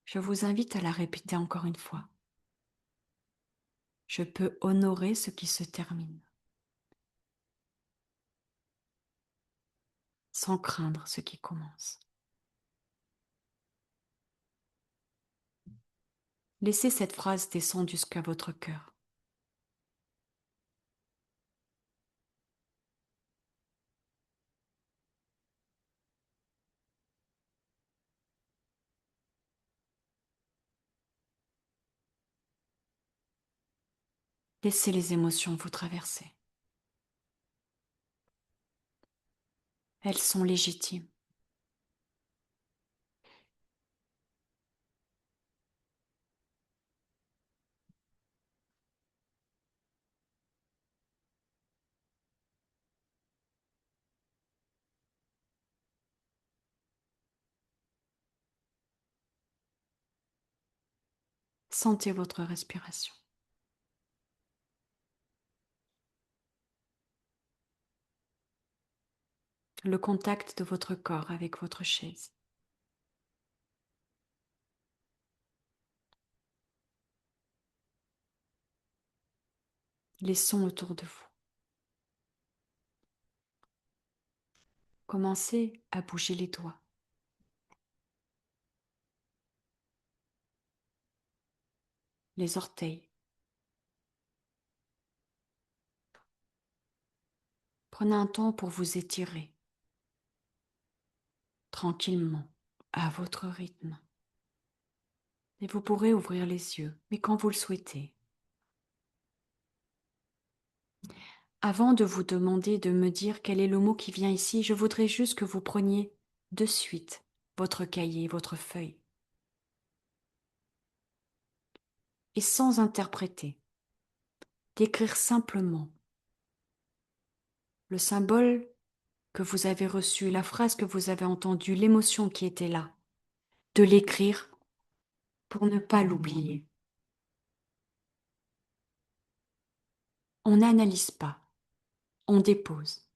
Je vous invite à la répéter encore une fois. Je peux honorer ce qui se termine, sans craindre ce qui commence. Laissez cette phrase descendre jusqu'à votre cœur. Laissez les émotions vous traverser. Elles sont légitimes. Sentez votre respiration. Le contact de votre corps avec votre chaise. Les sons autour de vous. Commencez à bouger les doigts, les orteils. Prenez un temps pour vous étirer, tranquillement, à votre rythme. Et vous pourrez ouvrir les yeux, mais quand vous le souhaitez. Avant de vous demander de me dire quel est le mot qui vient ici, je voudrais juste que vous preniez de suite votre cahier, votre feuille. Et sans interpréter, d'écrire simplement le symbole que vous avez reçu, la phrase que vous avez entendue, l'émotion qui était là, de l'écrire pour ne pas l'oublier. On n'analyse pas, on dépose.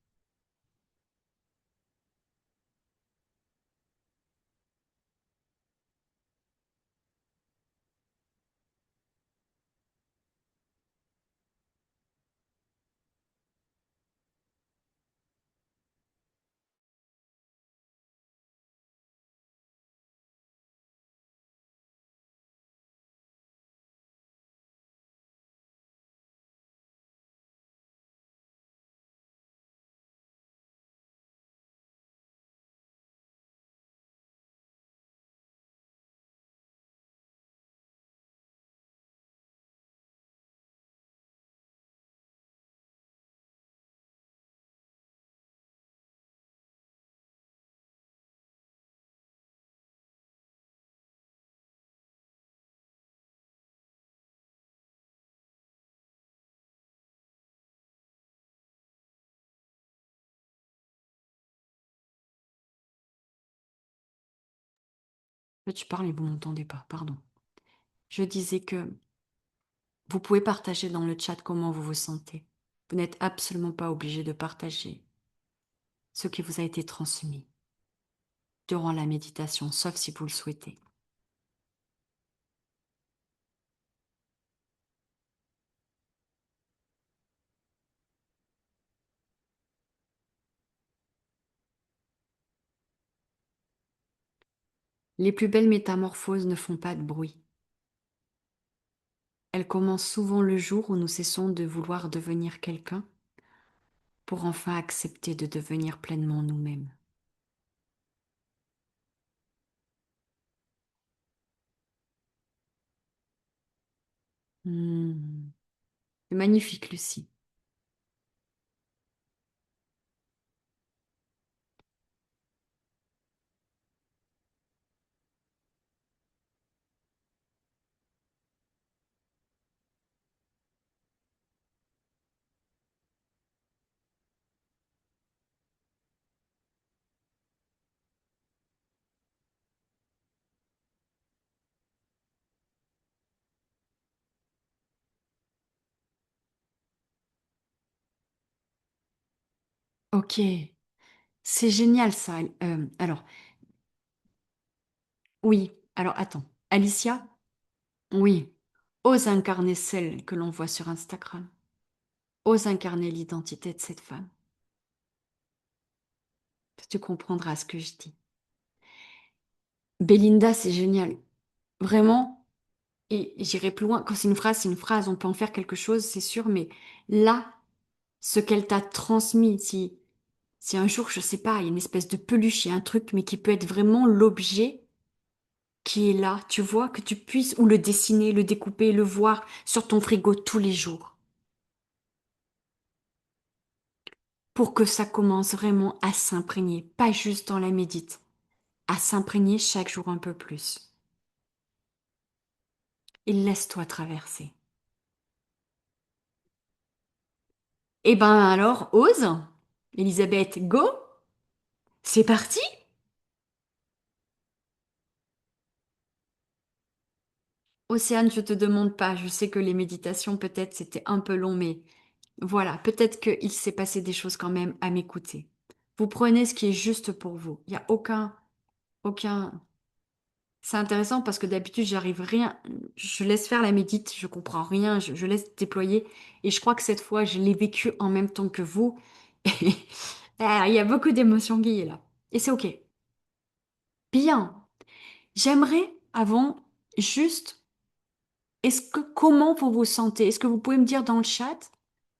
En fait, je parle et vous ne m'entendez pas, pardon. Je disais que vous pouvez partager dans le chat comment vous vous sentez. Vous n'êtes absolument pas obligé de partager ce qui vous a été transmis durant la méditation, sauf si vous le souhaitez. Les plus belles métamorphoses ne font pas de bruit. Elles commencent souvent le jour où nous cessons de vouloir devenir quelqu'un pour enfin accepter de devenir pleinement nous-mêmes. Hmm. C'est magnifique, Lucie. Ok, c'est génial ça. Oui, alors attends. Alicia, oui, ose incarner celle que l'on voit sur Instagram. Ose incarner l'identité de cette femme. Tu comprendras ce que je dis. Belinda, c'est génial. Vraiment, et j'irai plus loin. Quand c'est une phrase, on peut en faire quelque chose, c'est sûr, mais là, ce qu'elle t'a transmis, si un jour, je sais pas, il y a une espèce de peluche, il y a un truc, mais qui peut être vraiment l'objet qui est là, tu vois, que tu puisses ou le dessiner, le découper, le voir sur ton frigo tous les jours, pour que ça commence vraiment à s'imprégner, pas juste dans la médite, à s'imprégner chaque jour un peu plus. Et laisse-toi traverser. Eh ben alors, ose, Elisabeth, go, c'est parti. Océane, je te demande pas, je sais que les méditations peut-être c'était un peu long, mais voilà, peut-être qu'il s'est passé des choses quand même à m'écouter. Vous prenez ce qui est juste pour vous. Il n'y a aucun. C'est intéressant parce que d'habitude, j'arrive rien. Je laisse faire la médite, je comprends rien, je laisse déployer. Et je crois que cette fois, je l'ai vécu en même temps que vous. Et il y a beaucoup d'émotions qui est là. Et c'est OK. Bien. J'aimerais avant juste, comment vous vous sentez? Est-ce que vous pouvez me dire dans le chat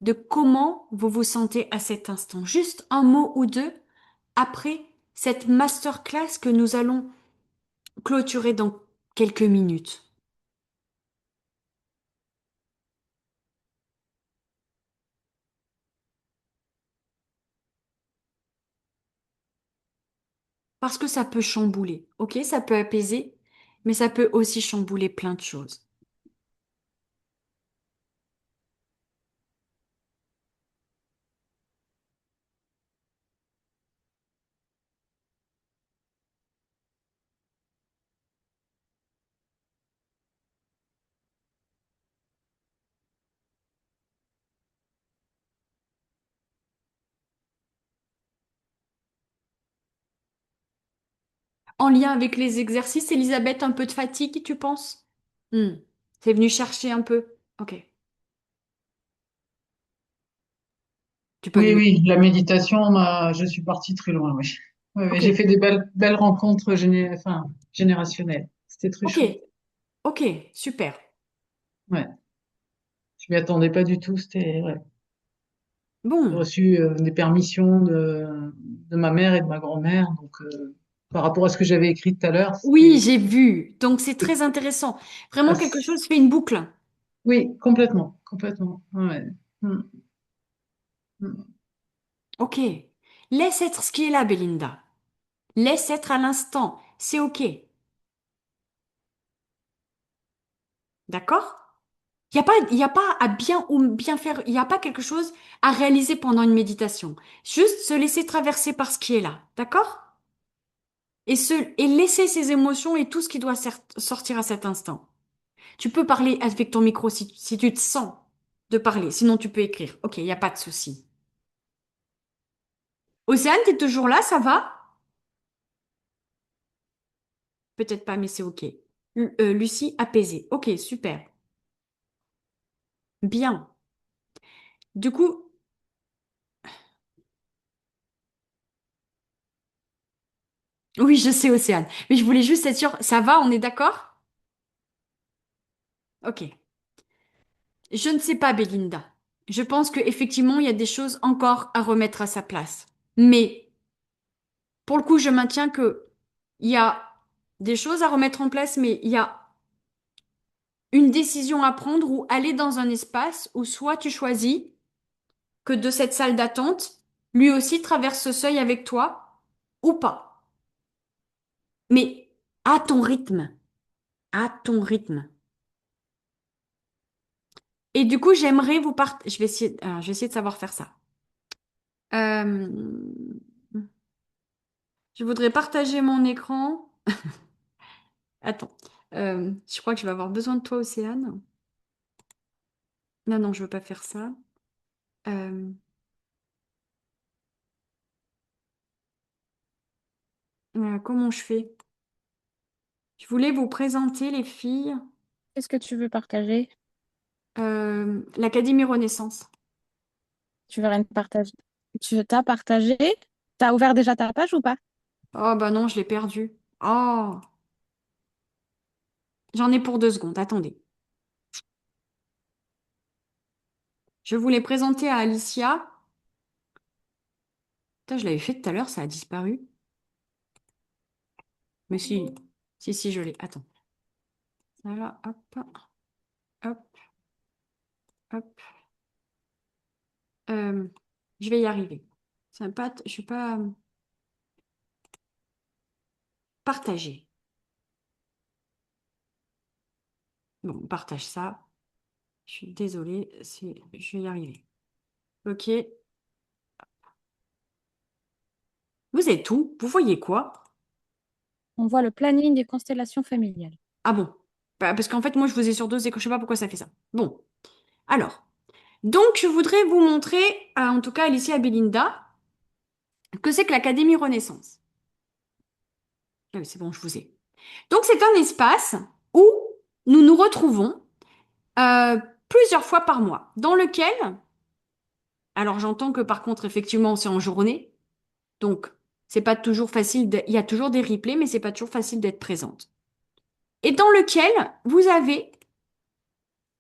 de comment vous vous sentez à cet instant? Juste un mot ou deux après cette masterclass que nous allons clôturer dans quelques minutes. Parce que ça peut chambouler, ok? Ça peut apaiser, mais ça peut aussi chambouler plein de choses. En lien avec les exercices, Elisabeth, un peu de fatigue, tu penses? Hmm. C'est venu chercher un peu. Ok, tu peux Oui, venir. oui, la méditation, je suis partie très loin, oui. Oui, oui, Ok, j'ai fait des belles rencontres enfin, générationnelles. C'était très ok, chouette. ok, super. Ouais, je m'y attendais pas du tout. Ouais. J'ai Bon. reçu des permissions de ma mère et de ma grand-mère. Donc, par rapport à ce que j'avais écrit tout à l'heure, Oui, j'ai vu. Donc c'est très intéressant. Vraiment quelque assez- chose fait une boucle. oui, complètement, complètement. Ouais. Mm, mm. Ok. Laisse être ce qui est là, Belinda. Laisse être à l'instant. C'est ok. D'accord? Il y a pas à bien ou bien faire. Il n'y a pas quelque chose à réaliser pendant une méditation. Juste se laisser traverser par ce qui est là. D'accord? Et laisser ses émotions et tout ce qui doit sortir à cet instant. Tu peux parler avec ton micro si tu te sens de parler. Sinon, tu peux écrire. Ok, il n'y a pas de souci. Océane, t'es toujours là, ça va? Peut-être pas, mais c'est ok. Lucie, apaisée. Ok, super. Bien. Du coup, Oui, je sais, Océane. Mais je voulais juste être sûre. Ça va, on est d'accord? Ok. Je ne sais pas, Belinda. Je pense qu'effectivement, il y a des choses encore à remettre à sa place. Mais pour le coup, je maintiens que il y a des choses à remettre en place, mais il y a une décision à prendre ou aller dans un espace où soit tu choisis que de cette salle d'attente, lui aussi traverse ce seuil avec toi ou pas. Mais à ton rythme, à ton rythme. Et du coup, j'aimerais vous partager. Je vais essayer de savoir faire ça. Euh, Je voudrais partager mon écran. Attends. Je crois que je vais avoir besoin de toi, Océane. Non, non, je veux pas faire ça. Euh, Comment je fais? Je voulais vous présenter les filles, Qu'est-ce que tu veux partager? l'Académie Renaissance. Tu veux rien partager? Tu t'as partagé? T'as ouvert déjà ta page ou pas? Oh bah non, je l'ai perdu. Oh, j'en ai pour 2 secondes. Attendez. Je voulais présenter à Alicia. Putain, je l'avais fait tout à l'heure, ça a disparu. Mais si, si, si, je l'ai. Attends. Voilà, hop, hop, hop. Euh, je vais y arriver. Ça va pas, je suis pas partagée. Bon, on partage ça. Je suis désolée, je vais y arriver. Ok. Vous êtes où? Vous voyez quoi? On voit le planning des constellations familiales. Ah bon. Bah, parce qu'en fait, moi, je vous ai sur 2 écrans. Je sais pas pourquoi ça fait ça. Bon. Alors. Donc, je voudrais vous montrer, en tout cas, Alicia et Belinda, que c'est que l'Académie Renaissance. Ah oui, c'est bon, je vous ai. Donc, c'est un espace où nous nous retrouvons euh, plusieurs fois par mois, dans lequel, alors j'entends que par contre, effectivement, c'est en journée, donc c'est pas toujours facile, il y a toujours des replays, mais c'est pas toujours facile d'être présente. Et dans lequel vous avez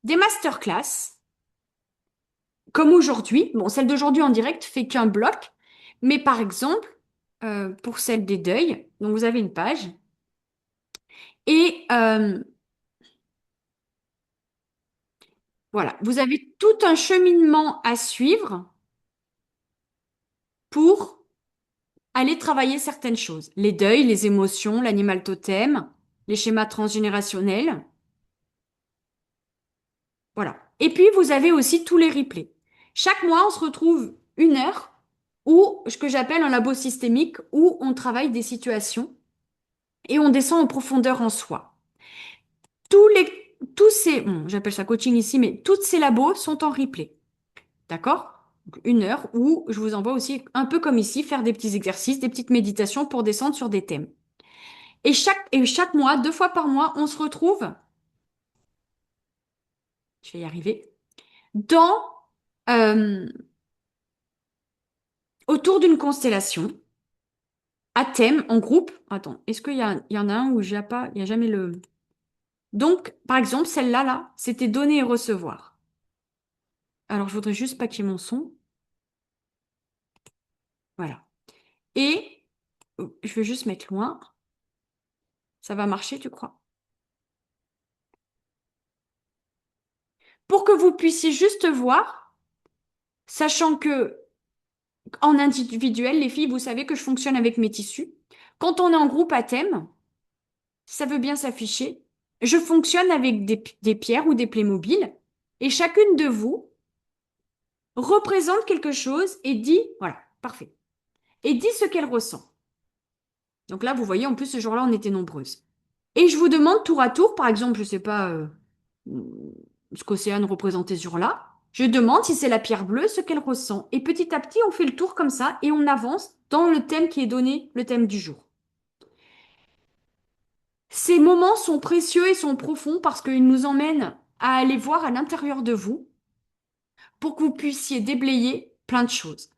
des masterclass, comme aujourd'hui. Bon, celle d'aujourd'hui en direct fait qu'un bloc, mais par exemple, pour celle des deuils, donc vous avez une page, et voilà, vous avez tout un cheminement à suivre pour aller travailler certaines choses. Les deuils, les émotions, l'animal totem, les schémas transgénérationnels. Voilà. Et puis, vous avez aussi tous les replays. Chaque mois, on se retrouve 1 heure où, ce que j'appelle un labo systémique, où on travaille des situations et on descend en profondeur en soi. Tous ces, bon, j'appelle ça coaching ici, mais toutes ces labos sont en replay. D'accord? Donc, 1 heure où je vous envoie aussi, un peu comme ici, faire des petits exercices, des petites méditations pour descendre sur des thèmes. Et chaque mois, 2 fois par mois, on se retrouve, je vais y arriver, dans, euh, autour d'une constellation, à thème, en groupe. Attends, est-ce qu'il y en a un où il n'y a jamais le... Donc, par exemple, celle-là, là, c'était donner et recevoir. Alors, je voudrais juste pas qu'il y ait mon son. Voilà. Et je vais juste mettre loin. Ça va marcher, tu crois? Pour que vous puissiez juste voir, sachant que en individuel, les filles, vous savez que je fonctionne avec mes tissus. Quand on est en groupe à thème, ça veut bien s'afficher. Je fonctionne avec des pierres ou des Playmobil et chacune de vous représente quelque chose et dit, voilà, parfait, et dit ce qu'elle ressent. Donc là, vous voyez, en plus, ce jour-là, on était nombreuses. Et je vous demande tour à tour, par exemple, je sais pas ce qu'Océane représentait ce jour-là, je demande si c'est la pierre bleue, ce qu'elle ressent. Et petit à petit, on fait le tour comme ça et on avance dans le thème qui est donné, le thème du jour. Ces moments sont précieux et sont profonds parce qu'ils nous emmènent à aller voir à l'intérieur de vous pour que vous puissiez déblayer plein de choses.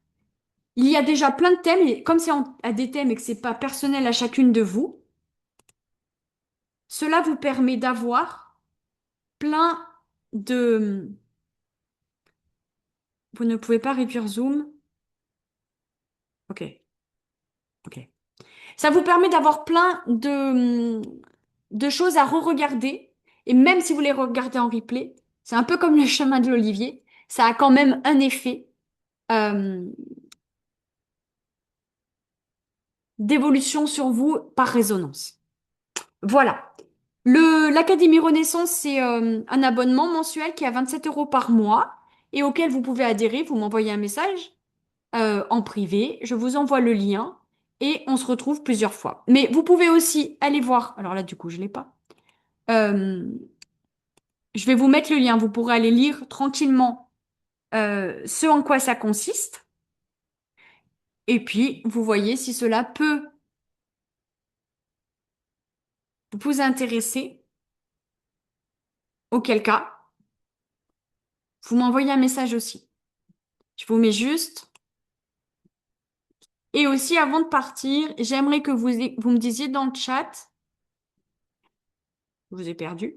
Il y a déjà plein de thèmes, et comme c'est à des thèmes et que c'est pas personnel à chacune de vous, cela vous permet d'avoir plein de... Vous ne pouvez pas réduire Zoom? Ok, ok. Ça vous permet d'avoir plein de choses à re-regarder. Et même si vous les regardez en replay, c'est un peu comme le chemin de l'Olivier. Ça a quand même un effet euh, d'évolution sur vous par résonance. Voilà. L'Académie Renaissance, c'est un abonnement mensuel qui est à 27 euros par mois et auquel vous pouvez adhérer. Vous m'envoyez un message en privé. Je vous envoie le lien et on se retrouve plusieurs fois. Mais vous pouvez aussi aller voir. Alors là, du coup, je l'ai pas. Euh, je vais vous mettre le lien. Vous pourrez aller lire tranquillement ce en quoi ça consiste. Et puis, vous voyez si cela peut vous intéresser. Auquel cas, vous m'envoyez un message aussi. Je vous mets juste. Et aussi, avant de partir, j'aimerais que vous me disiez dans le chat, je vous ai perdu,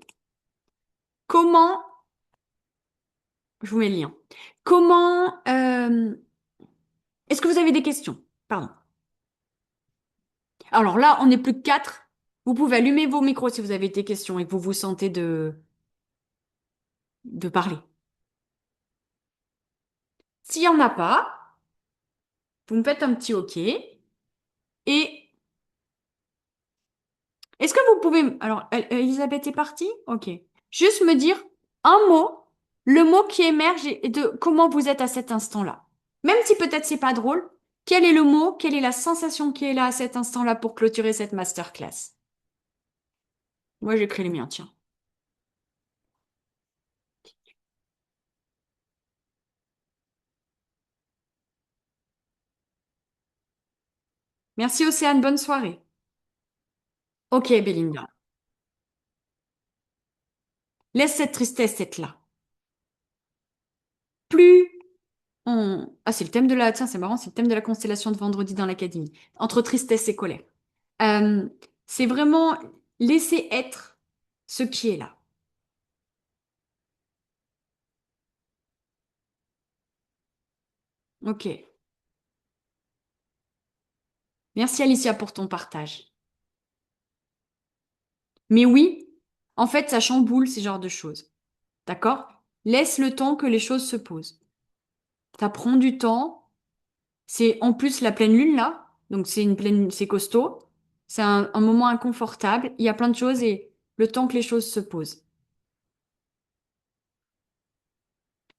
comment, je vous mets le lien, comment, est-ce que vous avez des questions? Pardon. Alors là, on n'est plus que quatre. Vous pouvez allumer vos micros si vous avez des questions et que vous vous sentez de parler. S'il n'y en a pas, vous me faites un petit OK. Et est-ce que vous pouvez... Alors, Elisabeth est partie? OK. Juste me dire un mot, le mot qui émerge et de comment vous êtes à cet instant-là. Même si peut-être c'est pas drôle, quel est le mot, quelle est la sensation qui est là à cet instant-là pour clôturer cette masterclass? Moi, j'écris les miens, tiens. Merci Océane, bonne soirée. OK, Belinda. Laisse cette tristesse être là. Plus Ah, c'est le thème de la... Tiens, c'est marrant, c'est le thème de la constellation de vendredi dans l'Académie. Entre tristesse et colère. Euh, c'est vraiment laisser être ce qui est là. Ok. Merci Alicia pour ton partage. Mais oui, en fait, ça chamboule ces genres de choses. D'accord? Laisse le temps que les choses se posent. Ça prend du temps. C'est en plus la pleine lune là. Donc c'est une pleine, c'est costaud. C'est un moment inconfortable. Il y a plein de choses et le temps que les choses se posent.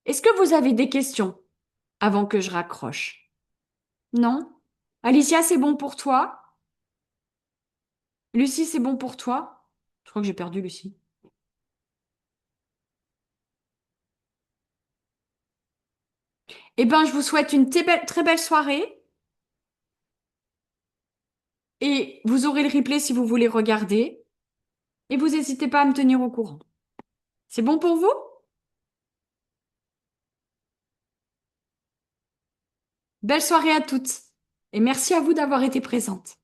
Est-ce que vous avez des questions avant que je raccroche? Non? Alicia, c'est bon pour toi? Lucie, c'est bon pour toi? Je crois que j'ai perdu Lucie. Eh ben, je vous souhaite une très belle soirée et vous aurez le replay si vous voulez regarder et vous n'hésitez pas à me tenir au courant. C'est bon pour vous? Belle soirée à toutes et merci à vous d'avoir été présentes.